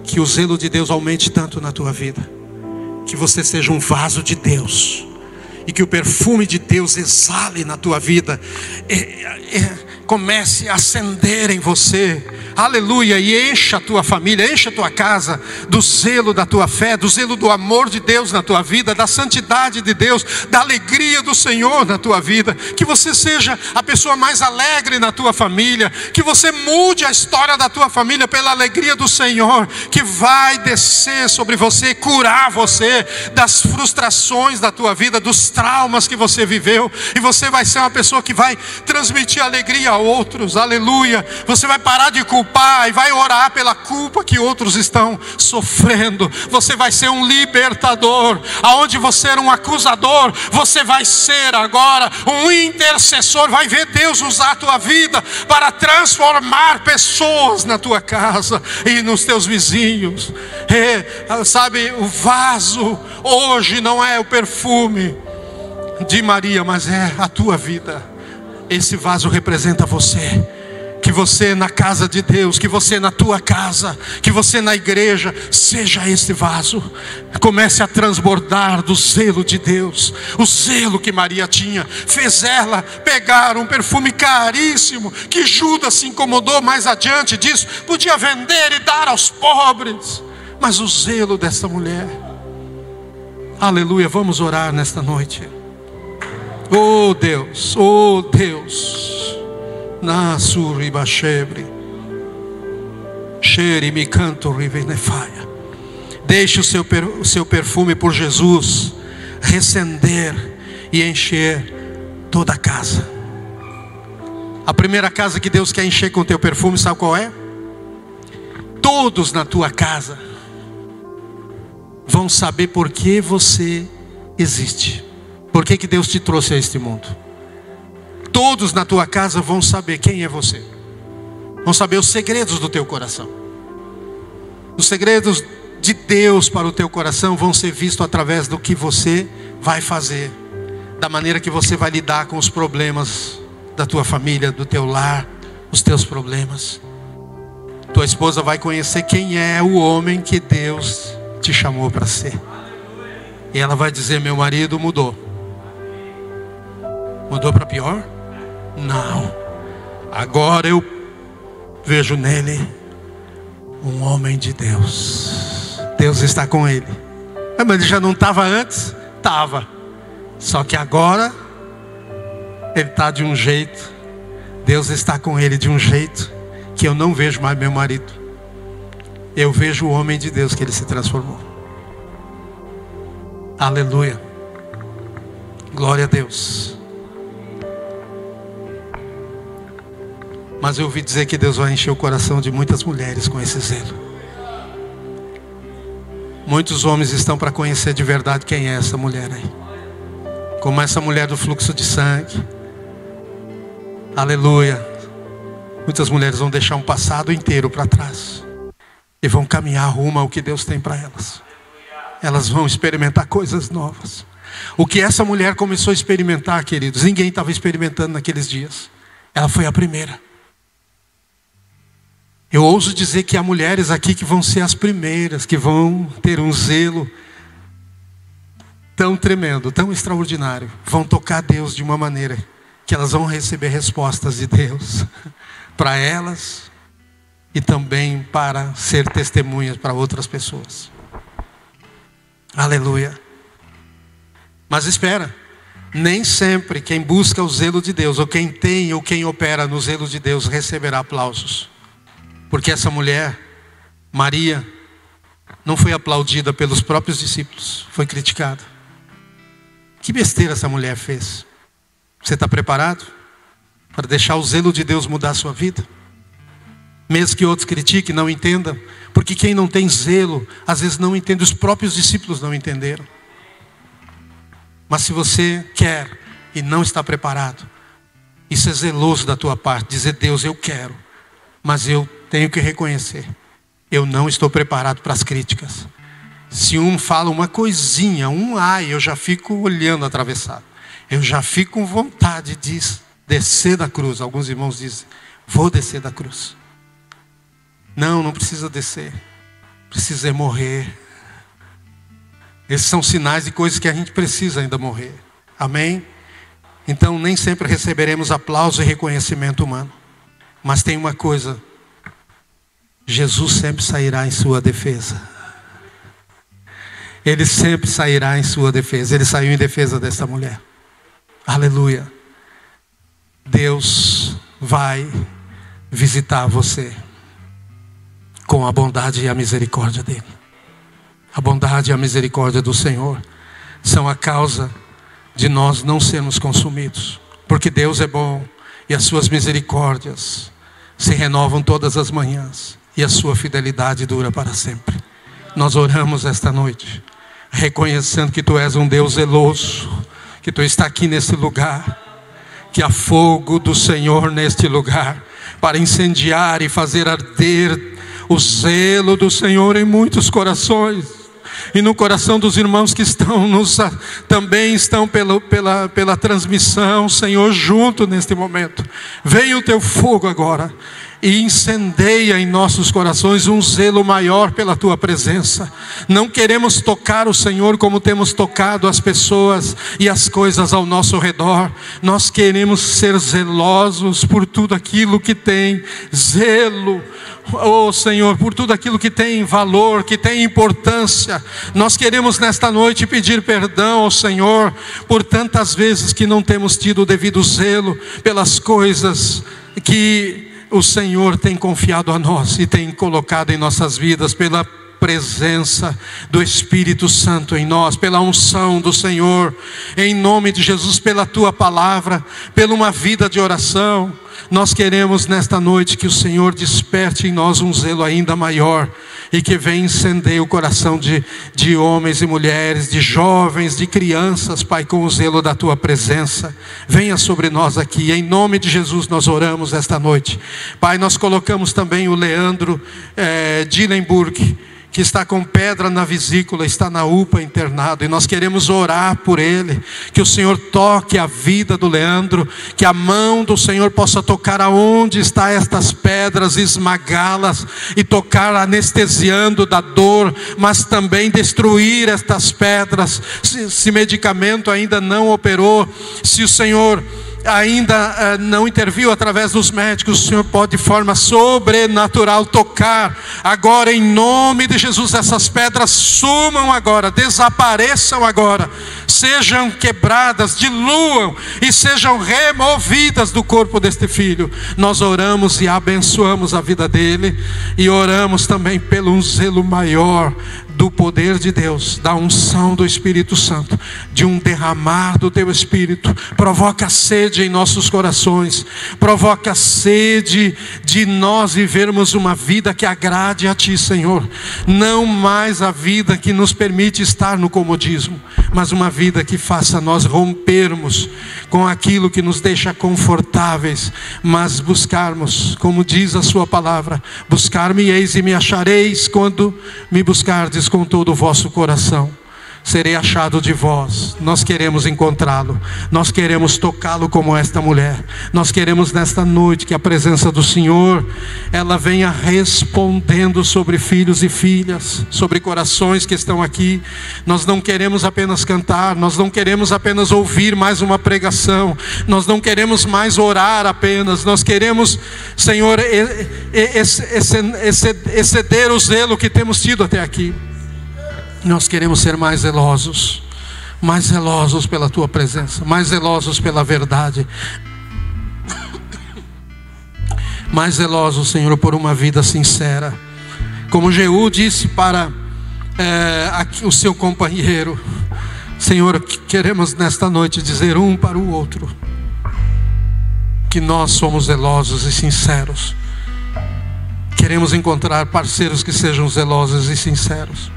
A: que o zelo de Deus aumente tanto na tua vida, que você seja um vaso de Deus, e que o perfume de Deus exale na tua vida, comece a acender em você, aleluia, e encha a tua família, encha a tua casa do zelo da tua fé, do zelo do amor de Deus na tua vida, da santidade de Deus, da alegria do Senhor na tua vida. Que você seja a pessoa mais alegre na tua família, que você mude a história da tua família pela alegria do Senhor, que vai descer sobre você, curar você das frustrações da tua vida, dos traumas que você viveu, e você vai ser uma pessoa que vai transmitir alegria a outros, aleluia. Você vai parar de culpar e vai orar pela culpa que outros estão sofrendo. Você vai ser um libertador. Aonde você era um acusador, você vai ser agora um intercessor. Vai ver Deus usar a tua vida para transformar pessoas na tua casa e nos teus vizinhos. Sabe, o vaso hoje não é o perfume de Maria, mas é a tua vida. Esse vaso representa você. Que você na casa de Deus, que você na tua casa, que você na igreja, seja esse vaso. Comece a transbordar do zelo de Deus. O zelo que Maria tinha fez ela pegar um perfume caríssimo, que Judas se incomodou mais adiante disso, podia vender e dar aos pobres. Mas o zelo dessa mulher, aleluia, vamos orar nesta noite. Oh Deus, oh Deus, Nasuri Bashebre, Xeri me canto rivenefaia. Deixe o seu perfume por Jesus recender e encher toda a casa. A primeira casa que Deus quer encher com o teu perfume, sabe qual é? Todos na tua casa vão saber por que você existe. Por que Deus te trouxe a este mundo? Todos na tua casa vão saber quem é você. Vão saber os segredos do teu coração. Os segredos de Deus para o teu coração vão ser vistos através do que você vai fazer, da maneira que você vai lidar com os problemas da tua família, do teu lar, os teus problemas. Tua esposa vai conhecer quem é o homem que Deus te chamou para ser. E ela vai dizer: meu marido mudou. Mudou para pior? Não. Agora eu vejo nele um homem de Deus. Deus está com ele. Mas ele já não estava antes? Estava. Só que agora ele está de um jeito. Deus está com ele de um jeito que eu não vejo mais meu marido. Eu vejo o homem de Deus que ele se transformou. Aleluia. Glória a Deus. Mas eu ouvi dizer que Deus vai encher o coração de muitas mulheres com esse zelo. Muitos homens estão para conhecer de verdade quem é essa mulher aí. Como essa mulher do fluxo de sangue. Aleluia. Muitas mulheres vão deixar um passado inteiro para trás e vão caminhar rumo ao que Deus tem para elas. Elas vão experimentar coisas novas. O que essa mulher começou a experimentar, queridos, ninguém estava experimentando naqueles dias. Ela foi a primeira. Eu ouso dizer que há mulheres aqui que vão ser as primeiras, que vão ter um zelo tão tremendo, tão extraordinário. Vão tocar Deus de uma maneira que elas vão receber respostas de Deus para elas e também para ser testemunhas para outras pessoas. Aleluia. Mas espera, nem sempre quem busca o zelo de Deus, ou quem tem ou quem opera no zelo de Deus, receberá aplausos. Porque essa mulher, Maria, não foi aplaudida pelos próprios discípulos, foi criticada. Que besteira essa mulher fez? Você está preparado para deixar o zelo de Deus mudar a sua vida? Mesmo que outros critiquem, não entendam. Porque quem não tem zelo, às vezes não entende, os próprios discípulos não entenderam. Mas se você quer e não está preparado, isso é zeloso da tua parte, dizer: Deus, eu quero, mas eu tenho que reconhecer, eu não estou preparado para as críticas. Se um fala uma coisinha, eu já fico olhando atravessado. Eu já fico com vontade de descer da cruz. Alguns irmãos dizem: vou descer da cruz. Não precisa descer. precisei morrer. Esses são sinais de coisas que a gente precisa ainda morrer. Amém? Então nem sempre receberemos aplauso e reconhecimento humano. Mas tem uma coisa: Jesus sempre sairá em sua defesa. Ele sempre sairá em sua defesa. Ele saiu em defesa dessa mulher. Aleluia. Deus vai visitar você com a bondade e a misericórdia dele. A bondade e a misericórdia do Senhor são a causa de nós não sermos consumidos. Porque Deus é bom e as suas misericórdias se renovam todas as manhãs. E a sua fidelidade dura para sempre. Nós oramos esta noite, reconhecendo que Tu és um Deus zeloso, que Tu está aqui nesse lugar, que há fogo do Senhor neste lugar, para incendiar e fazer arder o zelo do Senhor em muitos corações. E no coração dos irmãos que também estão pela transmissão, Senhor, junto neste momento. Venha o Teu fogo agora e incendeia em nossos corações um zelo maior pela Tua presença. Não queremos tocar o Senhor como temos tocado as pessoas e as coisas ao nosso redor. Nós queremos ser zelosos por tudo aquilo que tem zelo, oh Senhor, por tudo aquilo que tem valor, que tem importância. Nós queremos nesta noite pedir perdão ao Senhor por tantas vezes que não temos tido o devido zelo pelas coisas que o Senhor tem confiado a nós e tem colocado em nossas vidas, pela presença do Espírito Santo em nós, pela unção do Senhor, em nome de Jesus, pela Tua palavra, pela uma vida de oração. Nós queremos nesta noite que o Senhor desperte em nós um zelo ainda maior e que venha incendeie o coração de homens e mulheres, de jovens, de crianças, Pai, com o zelo da Tua presença. Venha sobre nós aqui, em nome de Jesus nós oramos esta noite. Pai, nós colocamos também o Leandro Dillenburg, que está com pedra na vesícula, está na UPA internado, e nós queremos orar por ele, que o Senhor toque a vida do Leandro, que a mão do Senhor possa tocar aonde está estas pedras, esmagá-las e tocar anestesiando da dor, mas também destruir estas pedras. Se medicamento ainda não operou, se o Senhor ainda não interviu através dos médicos, o Senhor pode de forma sobrenatural tocar agora, em nome de Jesus. Essas pedras sumam agora, desapareçam agora, sejam quebradas, diluam e sejam removidas do corpo deste filho. Nós oramos e abençoamos a vida dele, e oramos também pelo um zelo maior do poder de Deus, da unção do Espírito Santo, de um derramar do Teu Espírito. Provoca sede em nossos corações, provoca sede de nós vivermos uma vida que agrade a Ti, Senhor. Não mais a vida que nos permite estar no comodismo, mas uma vida que faça nós rompermos com aquilo que nos deixa confortáveis, mas buscarmos, como diz a Sua palavra: buscar-me-eis e me achareis quando me buscardes com todo o vosso coração. Serei achado de vós. Nós queremos encontrá-lo, nós queremos tocá-lo como esta mulher. Nós queremos nesta noite que a presença do Senhor, ela venha respondendo sobre filhos e filhas, sobre corações que estão aqui. Nós não queremos apenas cantar, nós não queremos apenas ouvir mais uma pregação, nós não queremos mais orar apenas. Nós queremos, Senhor, exceder o zelo que temos tido até aqui. Nós queremos ser mais zelosos pela Tua presença, mais zelosos pela verdade, mais zelosos, Senhor, por uma vida sincera. Como Jeú disse para o seu companheiro: Senhor, queremos nesta noite dizer um para o outro que nós somos zelosos e sinceros. Queremos encontrar parceiros que sejam zelosos e sinceros.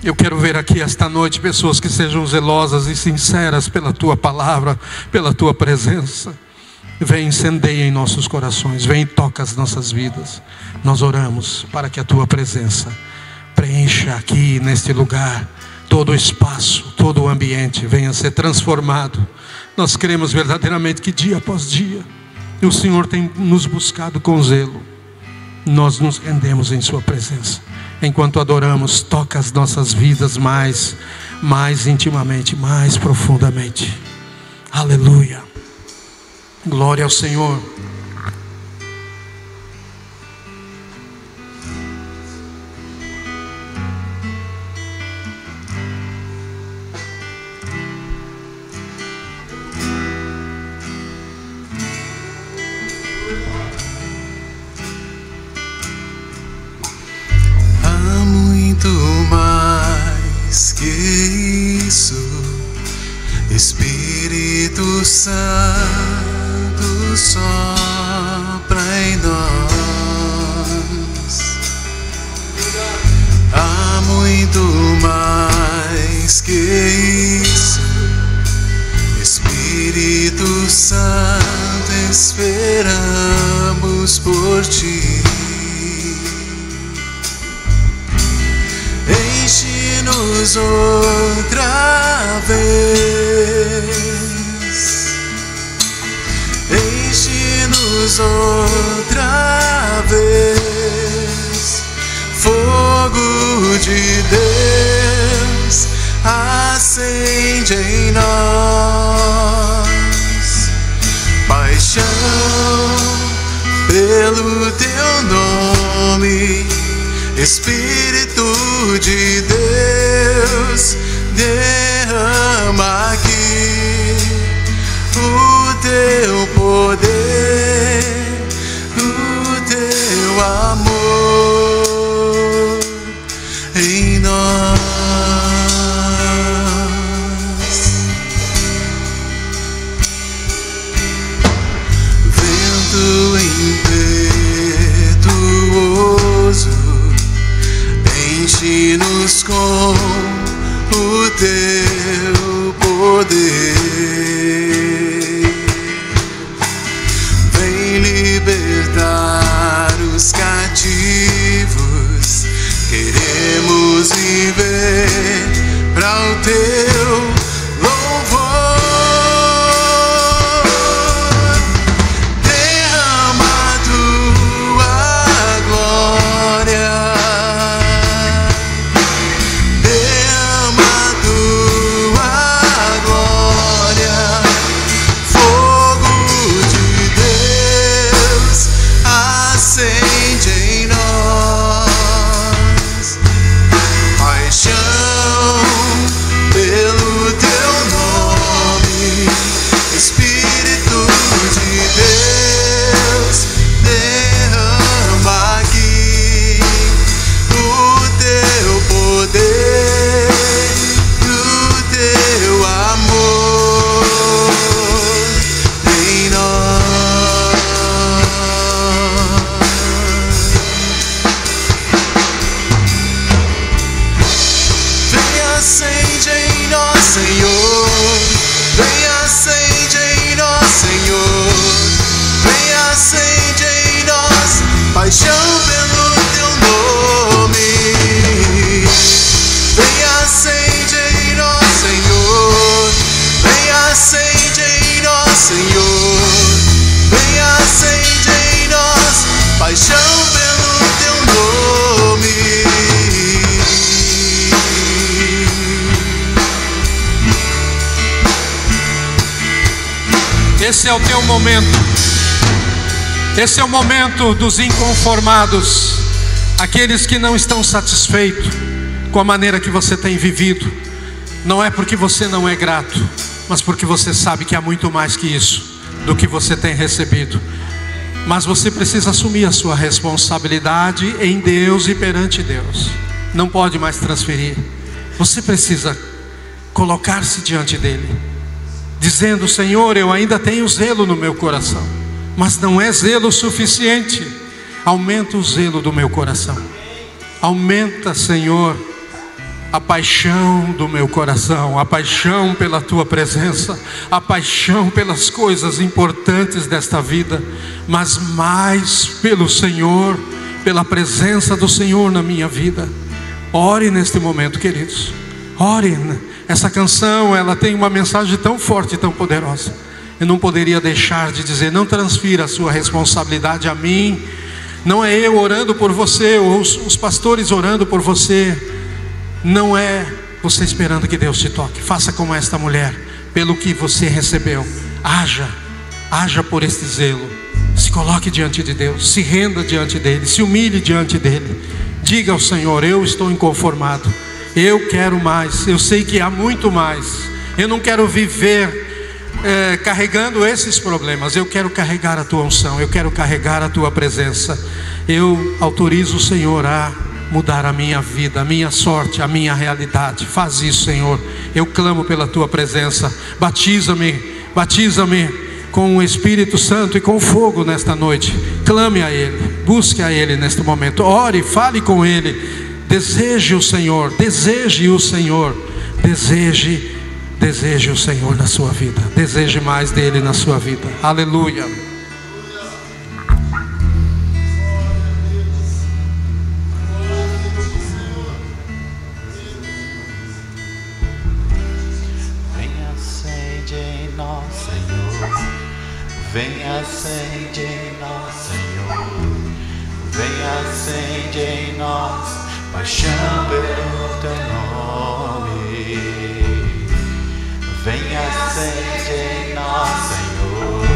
A: Eu quero ver aqui esta noite pessoas que sejam zelosas e sinceras pela Tua palavra, pela Tua presença. Vem, incendeia em nossos corações, vem e toca as nossas vidas. Nós oramos para que a Tua presença preencha aqui neste lugar todo o espaço, todo o ambiente venha a ser transformado. Nós cremos verdadeiramente que dia após dia o Senhor tem nos buscado com zelo. Nós nos rendemos em Sua presença. enquanto adoramos, toca as nossas vidas mais intimamente, mais profundamente. Aleluia. Glória ao Senhor.
B: Mais que isso, Espírito Santo sopra em nós. Há muito mais que isso, Espírito Santo, esperamos por ti. Enche-nos outra vez, enche-nos outra vez, fogo de Deus acende em nós, paixão pelo teu nome. Espírito de Deus, derrama aqui o teu poder, o teu amor em nós. Vento impetuoso, enche-nos com o teu poder. Vem libertar os cativos. Queremos viver para o teu louvor. Derrama a tua glória. Paixão pelo teu nome, vem acende em nós, Senhor, vem acende em nós, Senhor, vem acende em nós, paixão pelo teu nome.
A: Esse é o teu momento. Esse é o momento dos inconformados, aqueles que não estão satisfeitos com a maneira que você tem vivido. Não é porque você não é grato, mas porque você sabe que há muito mais que isso, do que você tem recebido. Mas você precisa assumir a sua responsabilidade em Deus e perante Deus. Não pode mais transferir. Você precisa colocar-se diante dele, dizendo: Senhor, eu ainda tenho zelo no meu coração, mas não é zelo suficiente. Aumenta o zelo do meu coração. Aumenta, Senhor, a paixão do meu coração, a paixão pela tua presença, a paixão pelas coisas importantes desta vida, mas mais pelo Senhor, pela presença do Senhor na minha vida. Ore neste momento, queridos. Ore. Essa canção, ela tem uma mensagem tão forte e tão poderosa. Eu não poderia deixar de dizer: não transfira a sua responsabilidade a mim, Não é eu orando por você, ou os pastores orando por você. Não é você esperando que Deus te toque. Faça como esta mulher, pelo que você recebeu. Haja por este zelo. Se coloque diante de Deus, se renda diante dele, se humilhe diante dele. Diga ao Senhor: eu estou inconformado, eu quero mais, eu sei que há muito mais. Eu não quero viver carregando esses problemas. Eu quero carregar a tua unção, eu quero carregar a tua presença. Eu autorizo o Senhor a mudar a minha vida, a minha sorte, a minha realidade. Faz isso, Senhor. Eu clamo pela tua presença. Batiza-me com o Espírito Santo e com fogo nesta noite. Clame a Ele, busque a Ele neste momento. Ore, fale com Ele. Deseje o Senhor, deseje o Senhor, deseje o Senhor na sua vida. Deseje mais dele na sua vida. Aleluia.
B: Venha, acende em nós, Senhor. Venha, acende em nós, Senhor. Venha, acende em nós paixão pelo teu nome. Venha, acende em nós, Senhor.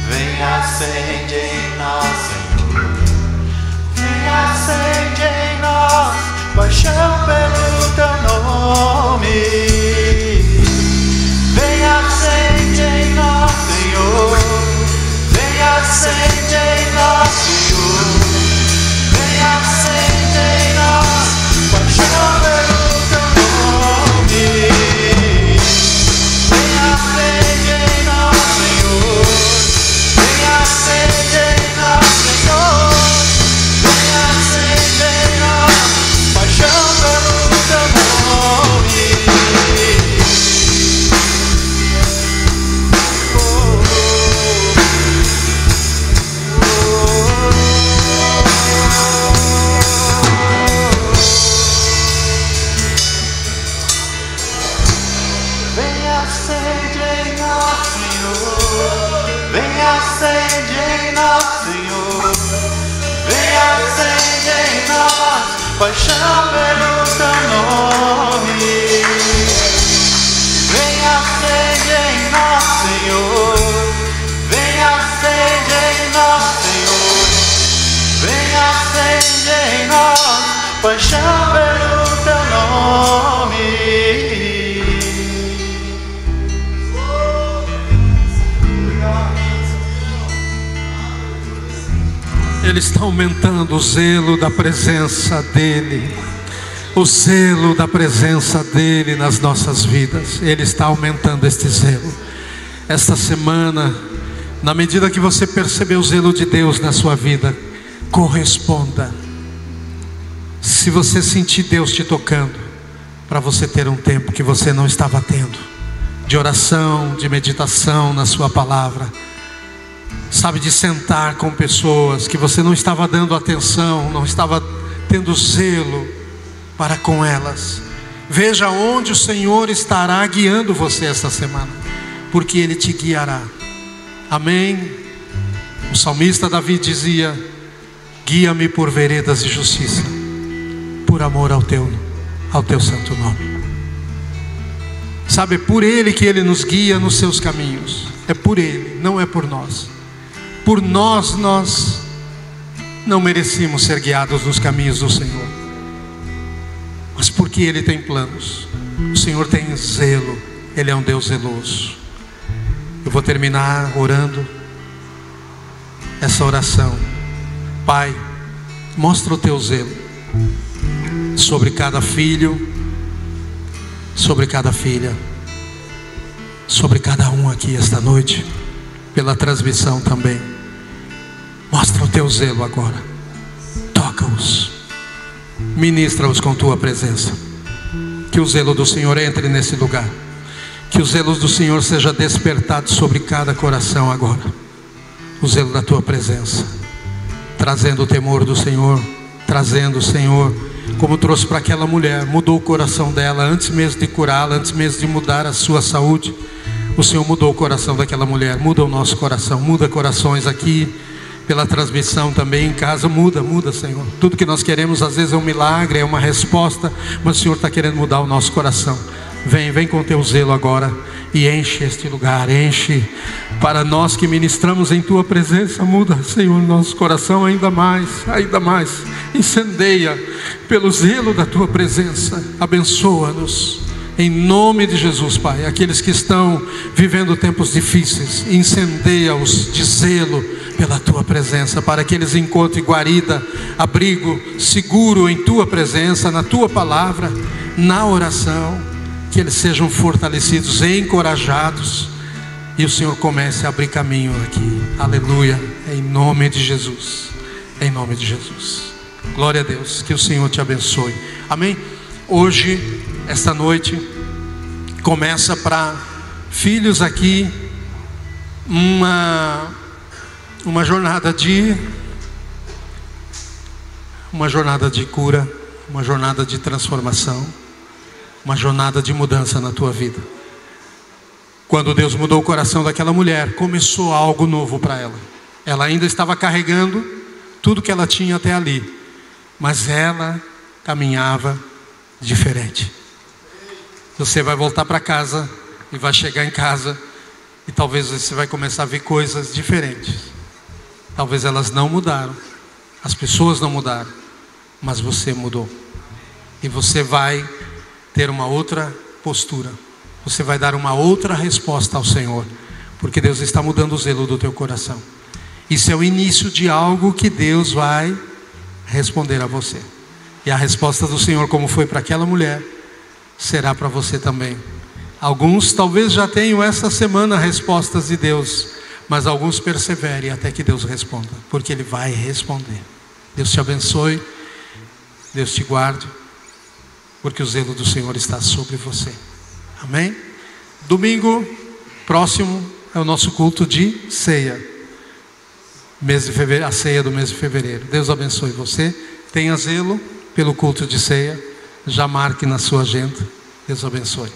B: Venha, acende em nós, Senhor. Venha, acende em nós paixão pelo teu nome. Venha, acende em nós, Senhor. Venha, acende em nós, Senhor. Venha, acende em nós paixão pelo teu nome. Venha, acende em nós, Senhor. Venha, acende em nós, Senhor. Venha, acende em nós paixão pelo teu nome. Venha, acende em nós, Senhor. Venha, acende em nós, Senhor. Venha, acende em nós paixão pelo teu nome. Venha, acende em nós, Senhor. Venha, acende em nós, Senhor. Venha, acende em nós paixão pelo teu nome.
A: Ele está aumentando o zelo da presença dEle. O zelo da presença dEle nas nossas vidas. Ele está aumentando este zelo. Esta semana, na medida que você perceber o zelo de Deus na sua vida, corresponda. Se você sentir Deus te tocando, para você ter um tempo que você não estava tendo, de oração, de meditação na sua palavra, sabe, de sentar com pessoas que você não estava dando atenção, não estava tendo zelo para com elas. Veja onde o Senhor estará guiando você esta semana, porque Ele te guiará. Amém? O salmista Davi dizia: guia-me por veredas de justiça, por amor ao teu santo nome. Sabe, é por Ele que Ele nos guia nos seus caminhos. É por Ele, não é por nós. Por nós não merecíamos ser guiados nos caminhos do Senhor, mas porque Ele tem planos. O Senhor tem zelo. Ele é um Deus zeloso. Eu vou terminar orando essa oração. Pai, mostra o teu zelo sobre cada filho, sobre cada filha, sobre cada um aqui esta noite, pela transmissão também. Mostra o teu zelo agora. Toca-os, ministra-os com tua presença. Que o zelo do Senhor entre nesse lugar. Que o zelo do Senhor seja despertado sobre cada coração agora. O zelo da tua presença, trazendo o temor do Senhor, trazendo, Senhor, como trouxe para aquela mulher, mudou o coração dela antes mesmo de curá-la, antes mesmo de mudar a sua saúde. O Senhor mudou o coração daquela mulher. Muda o nosso coração, muda corações aqui pela transmissão também em casa, muda, Senhor. Tudo que nós queremos às vezes é um milagre, é uma resposta, mas o Senhor está querendo mudar o nosso coração. Vem com teu zelo agora e enche este lugar, enche. Para nós que ministramos em tua presença, muda, Senhor, nosso coração ainda mais, incendeia pelo zelo da tua presença. Abençoa-nos em nome de Jesus, Pai. Aqueles que estão vivendo tempos difíceis, incendeia-os de zelo pela tua presença, para que eles encontrem guarida, abrigo seguro em tua presença, na tua palavra, na oração. Que eles sejam fortalecidos, encorajados, e o Senhor comece a abrir caminho aqui. Aleluia, em nome de Jesus, em nome de Jesus. Glória a Deus, que o Senhor te abençoe. Amém? Hoje, esta noite, começa para filhos aqui uma jornada de cura, uma jornada de transformação, uma jornada de mudança na tua vida. Quando Deus mudou o coração daquela mulher, começou algo novo para ela. Ela ainda estava carregando tudo que ela tinha até ali, mas ela caminhava diferente. Você vai voltar para casa e vai chegar em casa e talvez você vai começar a ver coisas diferentes. Talvez elas não mudaram, as pessoas não mudaram, mas você mudou. E você vai ter uma outra postura, você vai dar uma outra resposta ao Senhor, porque Deus está mudando o zelo do teu coração. Isso é o início de algo que Deus vai responder a você. E a resposta do Senhor, como foi para aquela mulher, será para você também. Alguns talvez já tenham essa semana respostas de Deus, mas alguns perseverem até que Deus responda, porque Ele vai responder. Deus te abençoe, Deus te guarde, porque o zelo do Senhor está sobre você. Amém? Domingo próximo é o nosso culto de ceia, mês de fevereiro, a ceia do mês de fevereiro. Deus abençoe você. Tenha zelo pelo culto de ceia. Já marque na sua agenda. Deus abençoe.